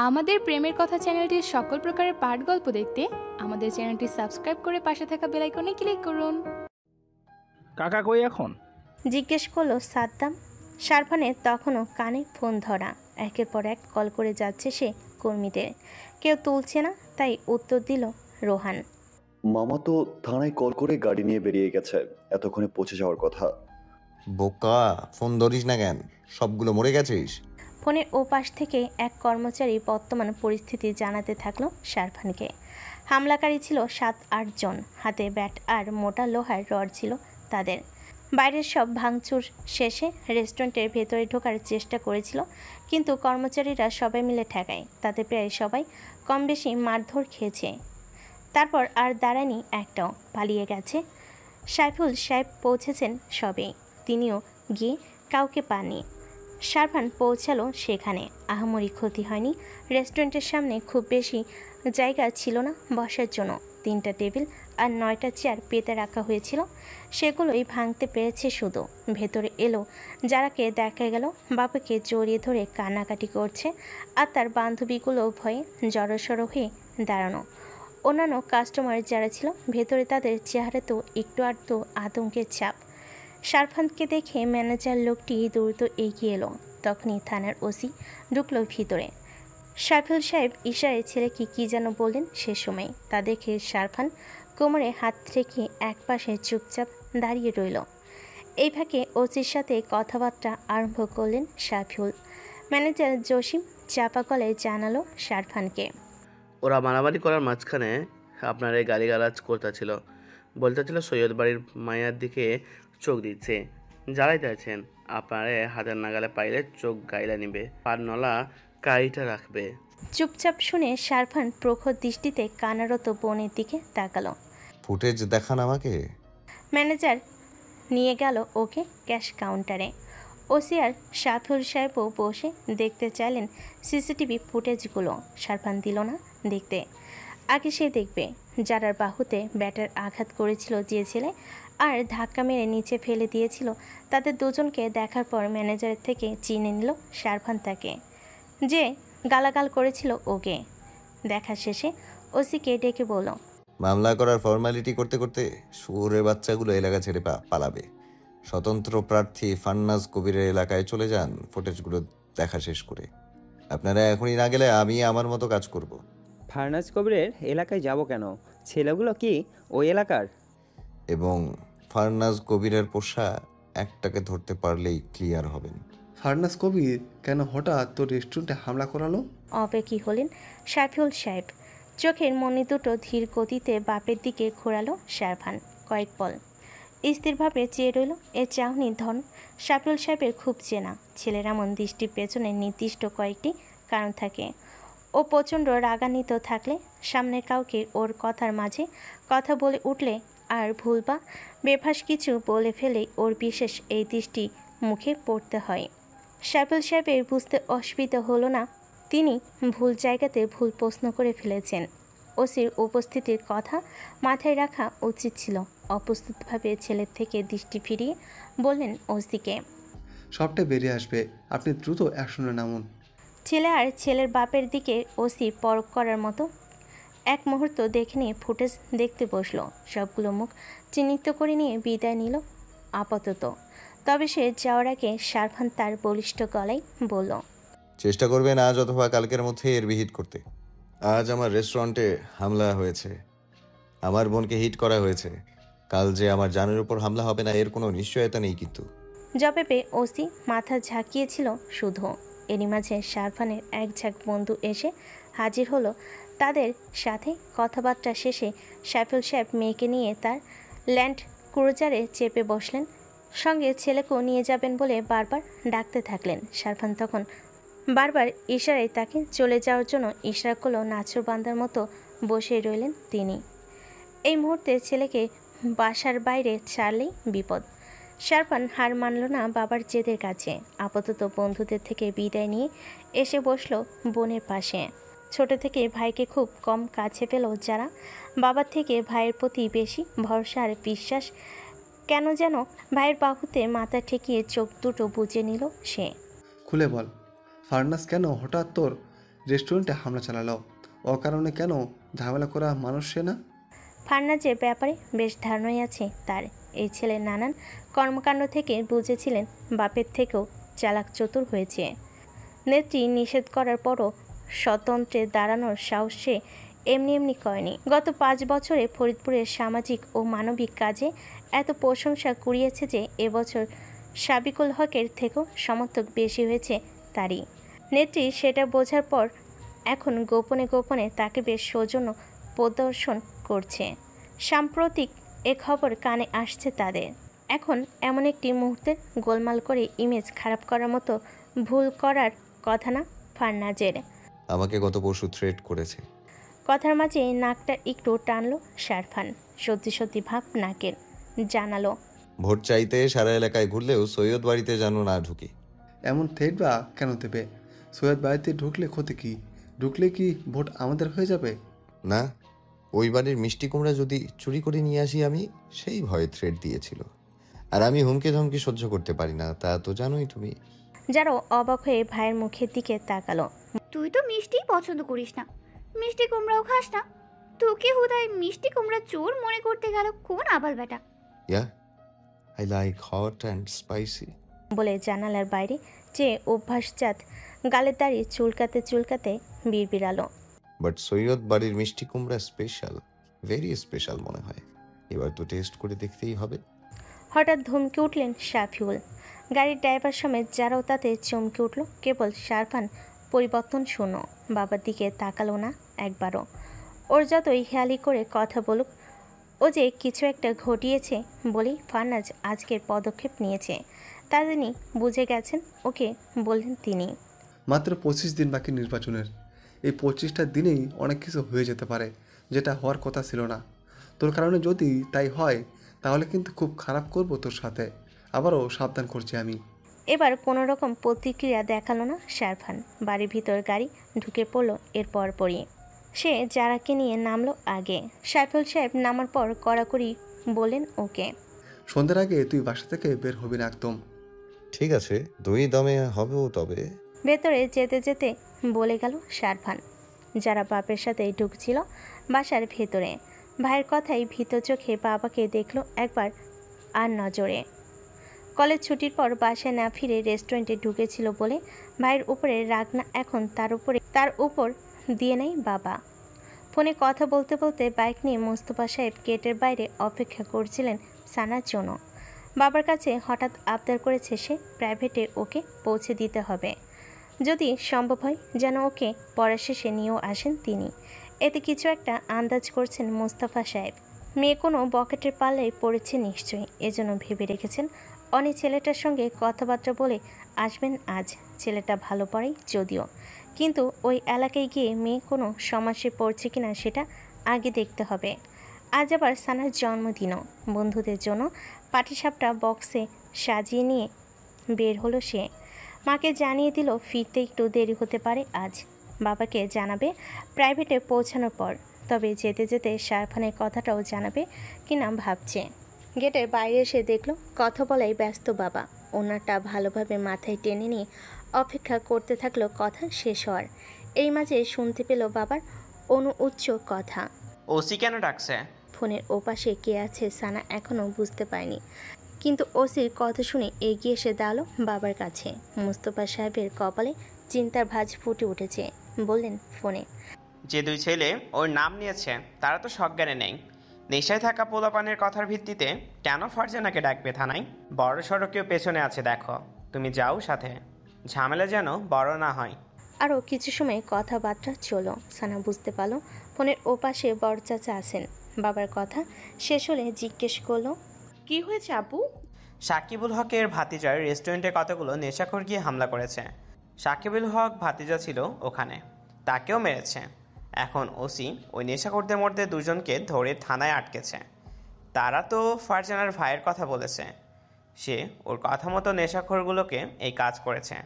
আমাদের প্রেমের কথা চ্যানেলটির সকল প্রকারের পাঠ গল্প দেখতে আমাদের চ্যানেলটি সাবস্ক্রাইব করে পাশে থাকা বেল আইকনে ক্লিক করুন। কাকা কই এখন? জিজ্ঞেস করলো সাদ্দাম। শারফানের তখনও কানে ফোন ধরা। একের পর এক কল করে যাচ্ছে সে কর্মীদের, কেউ তুলছে না, তাই উত্তর দিল রোহান। মামা তো থানায় কল করে গাড়ি নিয়ে বেরিয়ে গেছে, এতক্ষণে পৌঁছে যাওয়ার কথা। বোকা, ফোন ধরিস না কেন? সবগুলো মরে গেছিস? ফোনের ওপাশ থেকে এক কর্মচারী বর্তমান পরিস্থিতি জানাতে থাকলো শারফানকে। হামলাকারী ছিল 7-8 জন, হাতে ব্যাট আর মোটা লোহার রড ছিল তাদের। বাইরের সব ভাঙচুর শেষে রেস্টুরেন্টের ভেতরে ঢোকার চেষ্টা করেছিল, কিন্তু কর্মচারীরা সবাই মিলে ঠেকায়। তাতে প্রায় সবাই কম বেশি মারধর খেয়েছে। তারপর আর দাঁড়ায়নি একটাও, পালিয়ে গেছে। সাইফুল সাহেব পৌঁছেছেন সবেই, তিনিও গিয়ে কাউকে পাননি। শারফান পৌঁছালো সেখানে। আহামরি ক্ষতি হয়নি। রেস্টুরেন্টের সামনে খুব বেশি জায়গা ছিল না বসার জন্য। 3টা টেবিল আর 9টা চেয়ার পেতে রাখা হয়েছিল, সেগুলোই ভাঙতে পেরেছে শুধু। ভেতরে এলো যারাকে দেখা গেল বাবাকে জড়িয়ে ধরে কান্নাকাটি করছে, আর তার বান্ধবীগুলো ভয়ে জড়সড় হয়ে দাঁড়ানো। অন্যান্য কাস্টমার যারা ছিল ভেতরে, তাদের চেহারাতেও একটু আধটু আতঙ্কের ছাপ। শারফানকে দেখে ম্যানেজার লোকটি দ্রুত এগিয়ে এলো। তখনই থানার ওসি ঢুকলো ভিতরে। সাইফুল সাহেব ইশারায় ছেলেকে কী যেন বললেন। সে সময় তা দেখে শারফান কোমরে হাত রেখে একপাশে চুপচাপ দাঁড়িয়ে রইল। এই ফাঁকে ওসির সাথে কথাবার্তা আরম্ভ করলেন সাইফুল। ম্যানেজার জসিম চাপা গলায় জানালো শারফানকে, ওরা মারামারি করার মাঝখানে আপনার এই গালিগালাজ করতেছিল, বলতেছিল সৈয়দ বাড়ির মায়ের দিকে চোখ দিচ্ছে, জ্বালাইতেছেন আপনারে হাতের নাগালে পাইলে চোখ গাইলা নিবে, পার নলা কাইটা রাখবে। চুপচাপ শুনে শারফান প্রখর দৃষ্টিতে কানারত বোনের দিকে তাকালো। ফুটেজ দেখান আমাকে। ম্যানেজার নিয়ে গেল ওকে ক্যাশ কাউন্টারে। ওসি আর সাইফুল সাহেবও বসে দেখতে চাইলেন সিসিটিভি ফুটেজগুলো। শারফান দিল না দেখতে। আগে সে দেখবে যারার বাহুতে ব্যাটার আঘাত করেছিল যে ছেলে, আর ধাক্কা মেরে নিচে ফেলে দিয়েছিল, তাদের দুজনকে দেখার পর ম্যানেজারের থেকে চিনে নিল শারফান তাকে, যে গালাগাল করেছিল ওকে। দেখা শেষে ওসিকে ডেকে বলল, মামলা করার ফর্মালিটি করতে করতে শুয়োরের বাচ্চাগুলো এলাকা ছেড়ে পালাবে। স্বতন্ত্র প্রার্থী ফান্নাজ কবিরের এলাকায় চলে যান ফুটেজগুলো দেখা শেষ করে। আপনারা এখনই না গেলে আমি আমার মতো কাজ করব। ফারনাজ কবিরের এলাকায় যাব কেন? ছেলেগুলো কি ওই এলাকার? এবং ফারনাজ কবিরের পোষা একটাকে ধরতে পারলেই ক্লিয়ার হবেন। ফারনাজ কবির কেন হঠাৎ তোর রেস্টুরেন্টে হামলা করালো? অবেকি হলেন সাইফুল সাহেব। চোখের মনি দুটো ধীর গতিতে বাপের দিকে ঘোরালো শারফান। কয়েক পল স্থিরভাবে চেয়ে রইল। এ চাহনি ধন সাইফুল সাহেবের খুব চেনা। ছেলের এমন দৃষ্টির পেছনে নির্দিষ্ট কয়েকটি কারণ থাকে। ও প্রচণ্ড রাগান্বিত থাকলে, সামনের কাউকে ওর কথার মাঝে কথা বলে উঠলে, আর ভুল বা বেফাস কিছু বলে ফেলে ওর বিশেষ এই দৃষ্টি মুখে পড়তে হয়। সাইফুল সাহেবের বুঝতে অসুবিধা হলো না, তিনি ভুল জায়গাতে ভুল প্রশ্ন করে ফেলেছেন। ওসির উপস্থিতির কথা মাথায় রাখা উচিত ছিল। অপ্রস্তুতভাবে ছেলের থেকে দৃষ্টি ফিরিয়ে বললেন ওসিকে, সবটা বেরিয়ে আসবে, আপনি দ্রুত অ্যাকশনে নামুন। ছেলে আর ছেলের বাপের দিকে ওসি পরখ করার মতো এক মুহূর্ত দেখে নিয়ে ফুটেজ দেখতে বসলো। সবগুলো মুখ চিহ্নিত করে নিয়ে বিদায় নিল আপাতত। তবে সে যাওয়ার আগে শারফান তার বলিষ্ঠ গলায় বলল, চেষ্টা করবেন আজ অথবা কালকের মধ্যে এর বিহিত করতে। আজ আমার রেস্টুরেন্টে হামলা হয়েছে, আমার বোনকে হিট করা হয়েছে। কাল যে আমার জানের উপর হামলা হবে না এর কোনো নিশ্চয়তা নেই। কিন্তু জবাবে ওসি মাথা ঝাঁকিয়েছিল শুধু। এরই মাঝে শারফানের এক ঝাঁক বন্ধু এসে হাজির হলো। তাদের সাথে কথাবার্তা শেষে সাইফুল সাহেব মেয়েকে নিয়ে তার ল্যান্ড ক্রুজারে চেপে বসলেন। সঙ্গে ছেলেকেও নিয়ে যাবেন বলে বারবার ডাকতে থাকলেন। শারফান তখন বারবার ইশারায় তাকে চলে যাওয়ার জন্য ইশারা করলো। নাচর বান্দার মতো বসে রইলেন তিনি। এই মুহূর্তে ছেলেকে বাসার বাইরে ছাড়লেই বিপদ। শারফান হার মানল না বাবার জেদের কাছে। আপাতত বন্ধুদের থেকে বিদায় নিয়ে এসে বসল বোনের পাশে। ছোট থেকে ভাইকে খুব কম কাছে পেল যারা, বাবার থেকে ভাইয়ের প্রতি বেশি ভরসা আর বিশ্বাস। কেন যেন ভাইয়ের বাহুতে মাথা ঠেকিয়ে চোখ দুটো বুজে নিল সে। খুলে বল, ফারনাজ কেন হঠাৎ তোর রেস্টুরেন্টে হামলা চালালো। অকারণে কেন ঝামেলা করা মানুষ সে না? ফার্নাজের ব্যাপারে বেশ ধারণাই আছে তার। এই ছেলে নানান কর্মকাণ্ড থেকে বুঝেছিলেন বাপের থেকেও চালাক চতুর হয়েছে। নেত্রী নিষেধ করার পরও স্বতন্ত্রে দাঁড়ানোর সাহস সে এমনি এমনি করেনি। গত 5 বছরে ফরিদপুরের সামাজিক ও মানবিক কাজে এত প্রশংসা কুড়িয়েছে যে এবছর সাবিকুল হকের থেকেও সমর্থক বেশি হয়েছে তারই। নেত্রী সেটা বোঝার পর এখন গোপনে গোপনে তাকে বেশ সৌজন্য প্রদর্শন করছে। সাম্প্রতিক এ খবর কানে আসছে তাদের। এখন এমন একটি মুহূর্তে গোলমাল করে ইমেজ খারাপ করার মতো ভুল করার কথা না ফার্নাজের। আমাকে গত পরশু থ্রেট করেছে। কথার মাঝে নাকটা একটু টানলো শারফান। সত্যি সত্যি ভাব নাকের। জানালো, ভোট চাইতে সারা এলাকায় ঘুরলেও সৈয়দ বাড়িতে যেন না ঢুকি। এমন থেট বা কেন দেবে? সৈয়দ বাড়িতে ঢুকলে ক্ষতি কি? ঢুকলে কি ভোট আমাদের হয়ে যাবে? না, ওই বাড়ির মিষ্টি কুমড়া যদি চুরি করে নিয়ে আসি আমি, সেই ভয়ে থ্রেট দিয়েছিল। আর আমি হুমকি ধমকি সহ্য করতে পারি না, তা তো জানোই তুমি। যারও অবাক হয়ে ভাইয়ের মুখের দিকে তাকালো। তুই তো মিষ্টি পছন্দ করিস না, মিষ্টি কুমড়াও খাস না, তোকে হুদায় মিষ্টি কুমড়া চোর মনে করতে গেল কোন আবাল বেটা? Yeah, I like hot and spicy বলে জানালার বাইরে যে অভ্যাসজাত গালের দাড়ি চুলকাতে চুলকাতে বিড়বিড়ালো। বাট সৈয়দ বাড়ির মিষ্টি কুমড়া স্পেশাল, ভেরি স্পেশাল মনে হয়। এবার তো টেস্ট করে দেখতেই হবে। হঠাৎ ধমকে উঠলেন শাফিউল। গাড়ির ড্রাইভার সমেত যারাও তাতে চমকে উঠল। কেবল শারফান পরিবর্তন শূন্য, বাবার দিকে তাকালো না একবারও। ওর যতই হেয়ালি করে কথা বলুক, ও যে কিছু একটা ঘটিয়েছে বলেই ফার্নাজ আজকের পদক্ষেপ নিয়েছে তা তিনি বুঝে গেছেন। ওকে বললেন তিনি। মাত্র 25 দিন বাকি নির্বাচনের। এই 25টা দিনেই অনেক কিছু হয়ে যেতে পারে, যেটা হওয়ার কথা ছিল না। তোর কারণে যদি তাই হয় তাহলে কিন্তু খুব খারাপ করব তোর সাথে। আবারও সাবধান করছি আমি। এবার কোনো রকম প্রতিক্রিয়া দেখালো না শারফান। বাড়ির ভিতর গাড়ি ঢুকে পড়ল এর পরপরই। সে যারাকে নিয়ে নামলো আগে। সাইফুল সাহেব নামার পর কড়াকড়ি বললেন ওকে, সন্ধ্যার আগে তুই বাসা থেকে বের হবি না একদম। ঠিক আছে, দুই দমে হবেও তবে। ভেতরে যেতে যেতে বলে গেল শারফান। যারা বাপের সাথে ঢুকছিল বাসার ভেতরে। ভাইয়ের কথাই ভীত চোখে বাবাকে দেখলো একবার আর নজরে। কলেজ ছুটির পর বাসায় না ফিরে রেস্টুরেন্টে ঢুকেছিল বলে ভাইয়ের উপরে রাগ না এখন তার উপর দিয়ে নেই বাবা। ফোনে কথা বলতে বলতে বাইক নিয়ে মোস্তফা সাহেব গেটের বাইরে অপেক্ষা করছিলেন সানার জন্য। বাবার কাছে হঠাৎ আবদার করেছে সে প্রাইভেটে ওকে পৌঁছে দিতে হবে, যদি সম্ভব হয় যেন ওকে পড়া শেষে নিয়েও আসেন তিনি। এতে কিছু একটা আন্দাজ করছেন মোস্তফা সাহেব। মেয়ে কোনো বকেটের পাল্লায় পড়েছে নিশ্চয়ই, এজন্য ভেবে রেখেছেন অনি ছেলেটার সঙ্গে কথাবার্তা বলে আসবেন আজ। ছেলেটা ভালো পড়াই যদিও, কিন্তু ওই এলাকায় গিয়ে মেয়ে কোনো সমস্যায় পড়ছে কিনা সেটা আগে দেখতে হবে। আজ আবার সানার জন্মদিনও। বন্ধুদের জন্য পাটিসাপটা বক্সে সাজিয়ে নিয়ে বের হলো সে। মাকে জানিয়ে দিল ফিরতে একটু দেরি হতে পারে আজ। বাবাকে জানাবে প্রাইভেটে পৌঁছানোর পর, তবে যেতে যেতে শারফানের কথাটাও জানাবে কিনা ভাবছে। গেটের বাইরে এসে দেখলো কথা বলাই ব্যস্ত বাবা। ওনারটা ভালোভাবে মাথায় টেনে নিয়ে অপেক্ষা করতে থাকলো কথা শেষ হওয়ার। এই মাঝে শুনতে পেল বাবার উচ্চ কথা। ওসি কেন ডাকছে? ফোনের ওপাশে কে আছে সানা এখনও বুঝতে পারেনি, কিন্তু ওসির কথা শুনে এগিয়ে এসে দাঁড়ালো বাবার কাছে। মুস্তফা সাহেবের কপালে চিন্তার ভাঁজ ফুটে উঠেছে। বললেন ফোনে, যে দুই ছেলে ওর নাম নিয়েছে তারা তো সজ্ঞানে নেই। নেশায় থাকা পোলাপানের কথার ভিত্তিতে কেন ফারজানাকে ডাকবে থানায়? বড় সড়ো কেউ পেছনে আছে দেখো, তুমি যাও সাথে, ঝামেলা যেন বড় না হয়। আরও কিছু সময় কথাবার্তা চলো। সানা বুঝতে পারল ফোনের ওপাশে বড় চাচা আছেন। বাবার কথা শেষ হলে জিজ্ঞেস করলো, কি হয়েছে আপু? সাকিবুল হকের ভাতিজার রেস্টুরেন্টে কতগুলো নেশাখোর গিয়ে হামলা করেছে। সাকিবুল হক ভাতিজা ছিল ওখানে, তাকেও মেরেছে। এখন ওসি ওই নেশাখোরদের মধ্যে দুজনকে ধরে থানায় আটকেছে। তারা তো ফারজানার ভাইয়ের কথা বলেছে, সে ওর কথা মতো নেশাখোরগুলোকে এই কাজ করেছে।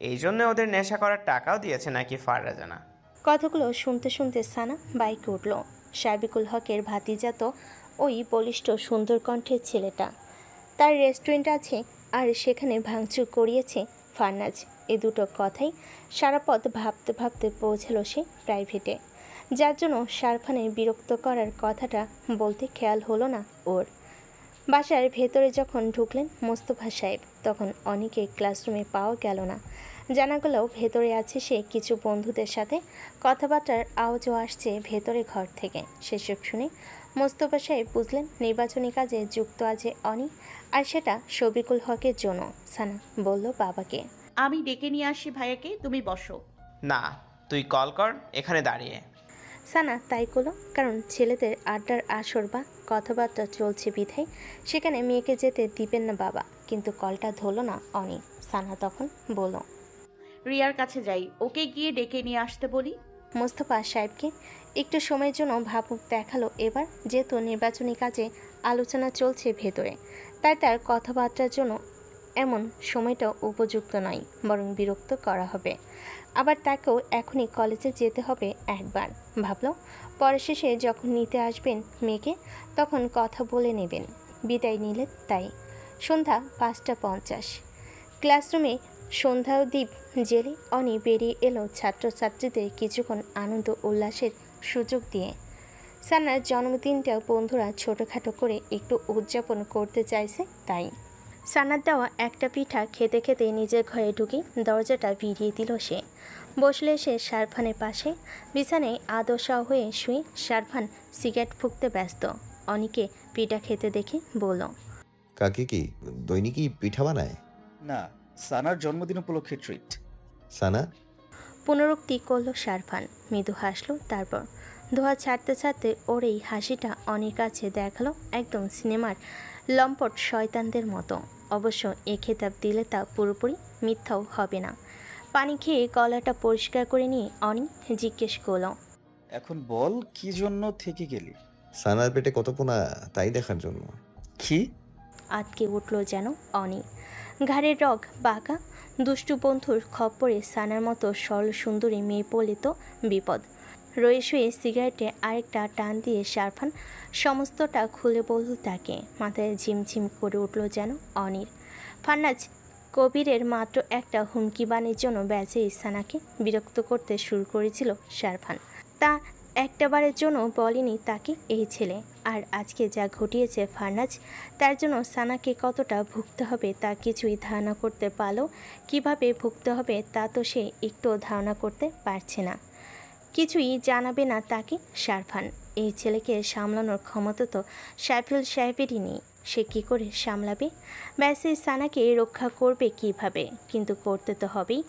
এই জন্য ওদের নেশা করার টাকাও দিয়েছে নাকি ফারজানা। কথাগুলো শুনতে শুনতে সানা বাইকে উঠল। সাবিকুল হকের ভাতিজা তো ওই বলিষ্ঠ সুন্দর কণ্ঠের ছেলেটা। তার রেস্টুরেন্ট আছে আর সেখানে ভাঙচুর করিয়েছে ফারনাজ। এ দুটো কথাই সারা পথ ভাবতে ভাবতে পৌঁছালো সে প্রাইভেটে, যার জন্য শারফানের বিরক্ত করার কথাটা বলতে খেয়াল হলো না ওর। বাসার ভেতরে যখন ঢুকলেন মোস্তফা সাহেব, তখন অনেকে ক্লাসরুমে পাওয়া গেল না। জানা গেলেও ভেতরে আছে সে কিছু বন্ধুদের সাথে, কথাবার্তার আওয়াজও আসছে ভেতরে ঘর থেকে। সেসব শুনে মোস্তফা সাহেব বুঝলেন নির্বাচনী কাজে যুক্ত আছে অনি, আর সেটা শফিকুল হকের জন্য। সানা বলল বাবাকে, আমি ডেকে নিয়ে আসি ভাইয়াকে, তুমি বসো। না, তুই কল কর এখানে দাঁড়িয়ে। সানা তাই করলো, কারণ ছেলেদের আড্ডার আসর বা কথাবার্তা চলছে বিধায় সেখানে মেয়েকে যেতে দিবেন না বাবা। কিন্তু কলটা ধরলো না অনি। সানা তখন বলল, রিয়ার কাছে যাই, ওকে গিয়ে ডেকে নিয়ে আসতে বলি। মোস্তফা সাহেবকে একটু সময়ের জন্য ভাবুক দেখালো এবার, যেহেতু নির্বাচনী কাজে আলোচনা চলছে ভেতরে, তাই তার কথাবার্তার জন্য এমন সময়টা উপযুক্ত নয়, বরং বিরক্ত করা হবে। আবার তাকেও এখনই কলেজে যেতে হবে একবার। ভাবল পরে শেষে যখন নিতে আসবেন মেয়েকে তখন কথা বলে নেবেন। বিদায় নিলেন তাই। সন্ধ্যা 5:50। ক্লাসরুমে সন্ধ্যাদ্বীপ জেলে অনি বেরিয়ে এলো ছাত্রছাত্রীদের কিছুক্ষণ আনন্দ উল্লাসের সুযোগ দিয়ে। সানার জন্মদিনটাও বন্ধুরা ছোটোখাটো করে একটু উদযাপন করতে চাইছে তাই। সানার দেওয়া একটা পিঠা খেতে খেতে নিজের ঘরে ঢুকে দরজাটা ভিড়িয়ে দিল সে। বসলে সে শারফানের পাশে, বিছানায় আদশা হয়ে শুয়ে শারফান সিগারেট ফুঁকতে ব্যস্ত। অনিকে পিঠা খেতে দেখে বলল, কাকি কি দৈনিকই পিঠা বানায়? না, সানার জন্মদিন উপলক্ষে ট্রিট। সানা? পুনরুক্তি করল শারফান। মৃদু হাসলো, তারপর ধোয়া ছাড়তে ছাড়তে ওর এই হাসিটা অনেক কাছে দেখালো একদম সিনেমার লম্পট শয়তানদের মতো। অবশ্য এ খেতাব দিলে তা পুরোপুরি মিথ্যাও হবে না। পানি খেয়ে গলাটা পরিষ্কার করে নিয়ে অনি জিজ্ঞেস করল, এখন বল কি জন্য থেকে গেলি? সানার পেটে কত পোনা তাই দেখার জন্য। কি? আটকে উঠল যেন অনি। ঘাড়ের রগ বাঁকা, দুষ্টু বন্ধুর খপ্পরে সানার মতো সরল সুন্দরী মেয়ে পড়লে তো বিপদ। রয়ে শুয়ে সিগারেটে আরেকটা টান দিয়ে শারফান সমস্তটা খুলে বলল তাকে। মাথায় ঝিমঝিম করে উঠল যেন অনির। ফান্নাজ কবিরের মাত্র একটা হুমকি বাণীর জন্য ব্যাচে সানাকে বিরক্ত করতে শুরু করেছিল শারফান। তা একটাবারের জন্য বলেনি তাকে এই ছেলে। আর আজকে যা ঘটিয়েছে ফার্নাজ, তার জন্য সানাকে কতটা ভুগতে হবে তা কিছুই ধারণা করতে পারলেও কীভাবে ভুগতে হবে তা তো সে একটুও ধারণা করতে পারছে না। কিছুই জানাবে না তাকে শারফান। এই ছেলেকে সামলানোর ক্ষমতা তো সাইফুল সাহেবেরই নেই। সে কী করে সামলাবে? ব্যাসে সানাকে রক্ষা করবে কিভাবে? কিন্তু করতে তো হবেই।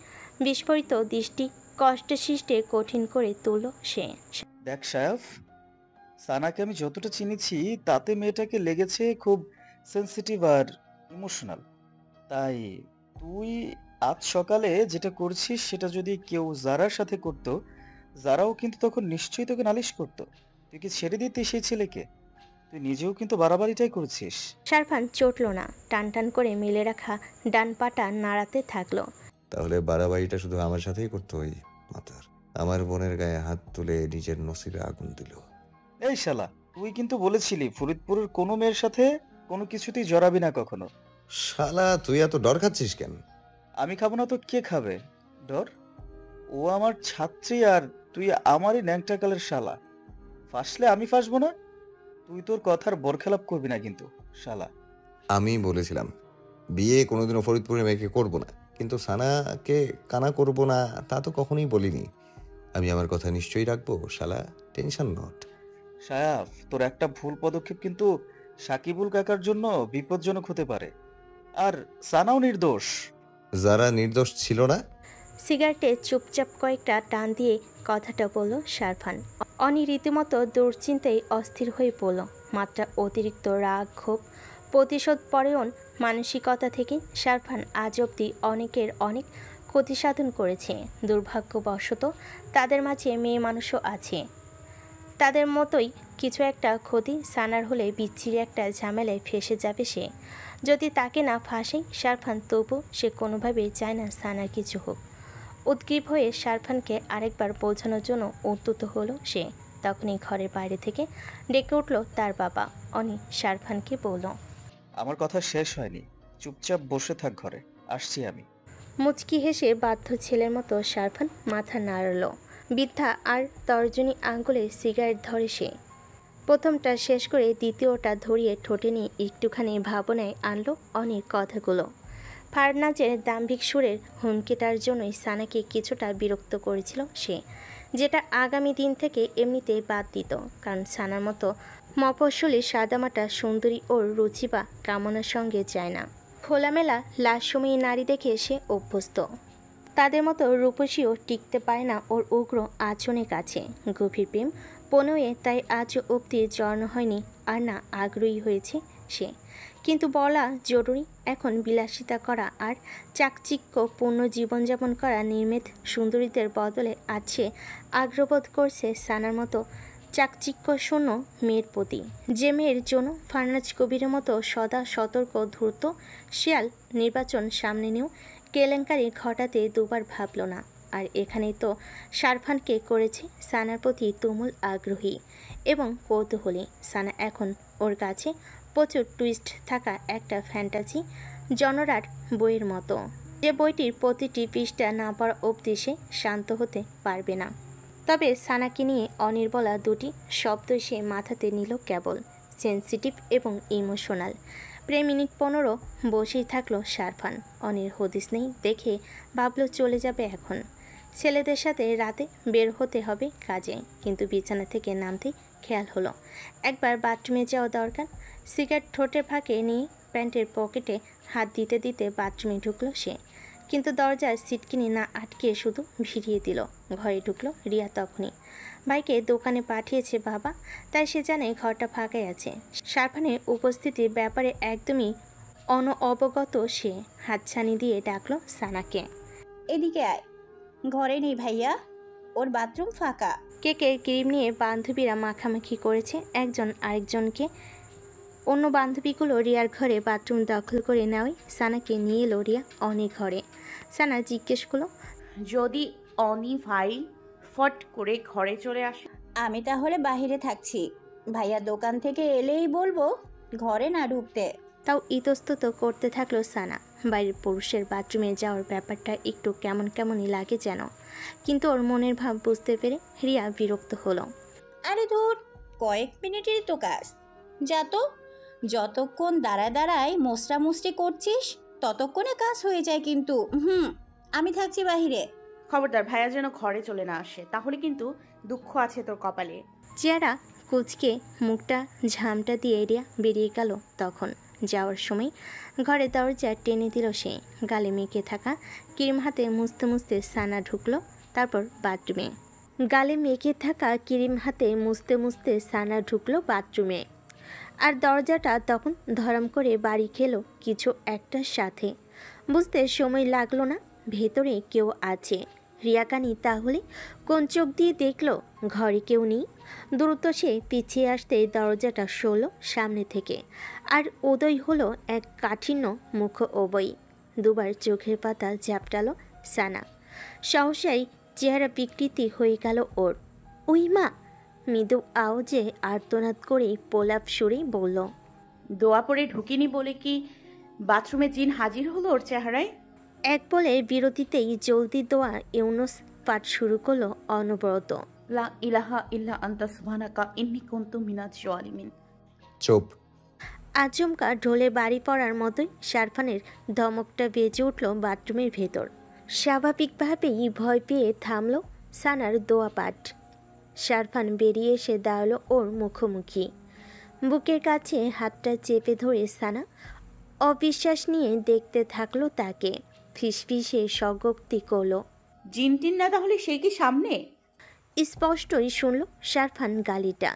বিস্ফোরিত দৃষ্টি কষ্টে সৃষ্টে কঠিন করে তুলল সে। দেখ সায়াফ, সানাকে আমি যতটা চিনেছি তাতে মেয়েটাকে লেগেছে খুব সেনসিটিভ আর ইমোশনাল। তাই তুই আজ সকালে যেটা করছিস সেটা যদি কেউ জারার সাথে করতো, জারাও কিন্তু তখন নিশ্চয়ই তোকে নালিশ করতো। তুই কি ছেড়ে দিতি সেই ছেলেকে? তুই নিজেও কিন্তু বাড়াবাড়িটাই করছিস। শারফান চটল না, টান টান করে মেলে রাখা ডান পাটা নাড়াতে থাকলো। তাহলে বাড়াবাড়িটা শুধু আমার সাথেই করতো ওই মাতার? আমার বোনের গায়ে হাত তুলে নিজের নসিবে আগুন দিল। এই শালা, তুই কিন্তু বলেছিলি ফরিদপুরের কোনো মেয়ের সাথে কোনো কিছুতেই জড়াবি না কখনো। শালা তুই এত ডর খাচ্ছিস কেন? আমি খাবো না তো কে খাবে ডর? ও আমার ছাত্রী আর তুই আমারই ন্যাংটাকালের শালা। ফাঁসলে আমি ফাঁসবো না? তুই তোর কথার বরখেলাপ করবি না কিন্তু শালা। আমি বলেছিলাম বিয়ে কোনোদিনও ফরিদপুরের মেয়েকে করবো না, কিন্তু সানাকে কানা করব না তা তো কখনোই বলিনি। আমি আমার কথা নিশ্চয়ই রাখবো শালা, টেনশন নট। সায়াফ, তোর একটা ভুল পদক্ষেপ কিন্তু সাকিবুল কাকার জন্য বিপজ্জনক হতে পারে। আর সানাও নির্দোষ। যারা নির্দোষ ছিল না? সিগারেটে চুপচাপ কয়েকটা টান দিয়ে কথাটা বলল শারফান। অনি রীতিমতো দুশ্চিন্তায় অস্থির হয়ে পড়ল। মাত্রা অতিরিক্ত রাগ, ক্ষোভ, প্রতিশোধ পরায়ণ মানসিকতা থেকে শারফান আজ অবধি অনেকের অনেক ক্ষতি সাধন করেছে। দুর্ভাগ্যবশত তাদের মাঝে মেয়ে মানুষও আছে। তাদের মতোই কিছু একটা ক্ষতি সানার হলে বিচ্ছিরি একটা ঝামেলায় ফেসে যাবে সে। যদি তাকে না ফাঁসে শারফান, তবু সে কোনোভাবেই চায় না সানার কিছু হোক। উদ্গ্রীব হয়ে শারফানকে আরেকবার বোঝানোর জন্য উদ্যত হলো সে। তখনই ঘরের বাইরে থেকে ডেকে উঠল তার বাবা। অনি শারফানকে বলল, আমার কথা শেষ হয়নি, চুপচাপ বসে থাক ঘরে, আসছি আমি। মুচকি হেসে বাধ্য ছেলের মতো শারফান মাথা নাড়ল। বৃদ্ধা আর তর্জনী আঙ্গুলে সিগারেট ধরে সে। প্রথমটা শেষ করে দ্বিতীয়টা ধরিয়ে ঠোঁটে নিয়ে একটুখানি ভাবনায় আনলো অনেক কথাগুলো। ফারনাজের দাম্ভিক সুরের হুমকিটার জন্যই সানাকে কিছুটা বিরক্ত করেছিল সে, যেটা আগামী দিন থেকে এমনিতেই বাদ দিত, কারণ সানার মতো মফস্বলী সাদামাটা সুন্দরী ওর রুচি বা কামনার সঙ্গে যায় না। খোলামেলা লাশময়ী নারী দেখে সে অভ্যস্ত। তাদের মতো রূপসীও টিকতে পারে না ওর উগ্র আচরণের কাছে। গভীর প্রেম পনয়ে তাই আজও অবধি জন্ম হয়নি, আর না আগ্রহী হয়েছে সে। কিন্তু বলা জরুরি, এখন বিলাসিতা করা আর চাকচিক্যপূর্ণ জীবনযাপন করা নির্মেদ সুন্দরীদের বদলে আছে আগ্রহবোধ করছে সানার মতো চাকচিক্যশূন্য মেয়ের প্রতি, যে মেয়ের জন্য ফারনাজ কবিরের মতো সদা সতর্ক ধূর্ত শিয়াল নির্বাচন সামনে নিয়েও কেলেঙ্কারি ঘটাতে দুবার ভাবল না। আর এখানেই তো শারফানকে করেছে সানার প্রতি তুমুল আগ্রহী এবং কৌতূহলী। সানা এখন ওর কাছে প্রচুর টুইস্ট থাকা একটা ফ্যান্টাসি জনরার বইয়ের মতো, যে বইটির প্রতিটি পৃষ্ঠা না পড়া অবধি সে শান্ত হতে পারবে না। তবে সানাকে নিয়ে অনির্বলা দুটি শব্দ সে মাথাতে নিল কেবল, সেন্সিটিভ এবং ইমোশনাল। প্রায় মিনিট 15 বসেই থাকলো শারফান। অনির হদিস নেই দেখে ভাবলো চলে যাবে এখন। ছেলেদের সাথে রাতে বের হতে হবে কাজে, কিন্তু বিছানা থেকে নামতেই খেয়াল হলো একবার বাথরুমে যাওয়া দরকার। সিগারেট ঠোঁটে ফাঁকে নিয়ে প্যান্টের পকেটে হাত দিতে দিতে বাথরুমে ঢুকলো সে, কিন্তু দরজার সিটকিনি না আটকে শুধু ভিড়িয়ে দিল। ঘরে ঢুকলো রিয়া তখনই। ভাইকে দোকানে পাঠিয়েছে বাবা, তাই সে জানে ঘরটা ফাঁকাই আছে। শারফানের উপস্থিতির ব্যাপারে একদমই অনবগত সে। হাতছানি দিয়ে ডাকলো সানাকে। এদিকে আয়, ঘরে নেই ভাইয়া, ওর বাথরুম ফাঁকা। কেকের ক্রিম নিয়ে বান্ধবীরা মাখামাখি করেছে একজন আরেকজনকে। অন্য বান্ধবীগুলো রিয়ার ঘরে বাথরুম দখল করে নেওয়ায় সানাকে নিয়ে এলো রিয়া অনি ঘরে। সানা জিজ্ঞেস করলো, যদি অনি ভাই ফট করে ঘরে চলে আসে? আমি তাহলে বাইরে থাকছি, ভাইয়া দোকান থেকে এলেই বলবো ঘরে না ঢুকতে। তাও ইতস্তত করতে থাকলো সানা। বাইরের পুরুষের বাথরুমে যাওয়ার ব্যাপারটা একটু কেমন কেমনই লাগে যেন, কিন্তু ওর মনের ভাব বুঝতে পেরে রিয়া বিরক্ত হলো। আরে ধুর, কয়েক মিনিটেরই তো কাজ, যা তো। যতক্ষণ দাঁড়ায় মোস্টামুষ্টি করছিস ততক্ষণে কাজ হয়ে যায় কিন্তু। আমি থাকছি বাহিরে। খবরদার ভাইয়া যেন ঘরে চলে না আসে, তাহলে কিন্তু দুঃখ আছে তোর কপালে। চেহারা কুচকে মুখটা ঝামটা দিয়ে রিয়া বেরিয়ে গেল। তখন যাওয়ার সময় ঘরে দরজা টেনে দিল সে। গালে মেখে থাকা ক্রিম হাতে মুছতে মুছতে সানা ঢুকলো, তারপর বাথরুমে। গালে মেখে থাকা ক্রিম হাতে মুছতে মুছতে সানা ঢুকলো বাথরুমে। আর দরজাটা তখন ধরাম করে বাড়ি খেলো কিছু একটার সাথে। বুঝতে সময় লাগলো না ভেতরে কেউ আছে। রিয়াকানি তাহলে কোন চোখ দিয়ে দেখলো ঘরে কেউ নেই? দ্রুত সে পিছিয়ে আসতে দরজাটা সরল সামনে থেকে, আর উদয় হলো এক কাঠিন্য মুখ অবয়ী। দুবার চোখের পাতা ঝাপটালো সানা। সহসাই চেহারা বিকৃতি হয়ে গেল ওর। ওই মা! মৃদু আওয়াজে আর্তনাদ করে প্রলাপ সুরে বলল, দোয়া পড়ে ঢুকিনি বলে কি বাথরুমে জিন হাজির হলো ওর চেহারায়? এক বলে বিরতিতেই জলদি দোয়া ইউনুস পাঠ শুরু করলো অনবরত। লা ইলাহা ইল্লা আনতা সুবহানাকা ইন্নী কুনতু মিনাজ জালিমিন। চুপ। আচমকা ঢোলে বাড়ি পড়ার মতোই শারফানের ধমকটা বেজে উঠল বাথরুমের ভেতর। স্বাভাবিকভাবেই ভয় পেয়ে থামল সানার দোয়া পাঠ। শারফান বেরিয়ে এসে দাঁড়ালো ওর মুখোমুখি। বুকের কাছে হাতটা চেপে ধরে সানা অবিশ্বাস নিয়ে দেখতে থাকলো তাকে। ফিসফিসে স্বগোক্তি করলো, জিনটিন না তাহলে সে কি সামনে? স্পষ্টই শুনল শারফান গালিটা,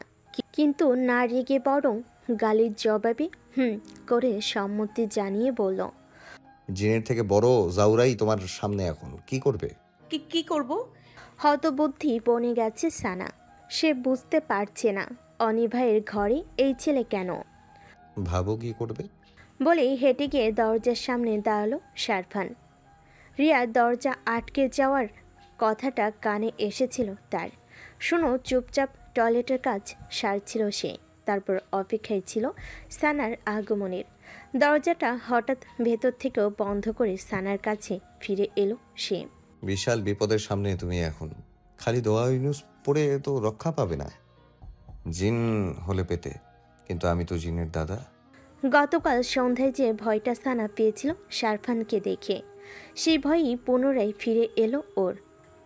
কিন্তু না রেগে বরং গালির জবাবে করে সম্মতি জানিয়ে বলল, জিনের থেকে বড় জাউরাই তোমার সামনে এখন কি করবে? কি করব? হতবুদ্ধি বনে গেছে সানা। সে বুঝতে পারছে না অনি ভাইয়ের ঘরে এই ছেলে কেন। ভাবো কি করবে বলেই হেঁটে গিয়ে দরজার সামনে দাঁড়ালো শারফান। রিয়া দরজা আটকে যাওয়ার কথাটা কানে এসেছিল তার। শুনো চুপচাপ টয়লেটের কাজ সারছিল সে। তারপর অপেক্ষায় ছিল সানার আগমনের। দরজাটা হঠাৎ ভেতর থেকেও বন্ধ করে সানার কাছে ফিরে এলো সে। বিশাল বিপদের সামনে তুমি এখন। খালি দোয়া ইউনুস পড়ে তো রক্ষা পাবে না। জিন হলে পেতে, কিন্তু আমি তো জিনের দাদা। গতকাল সন্ধ্যায় যে ভয়টা সানা পেয়েছিল শারফানকে দেখে, সেই ভয়ই পুনরায় ফিরে এলো ওর।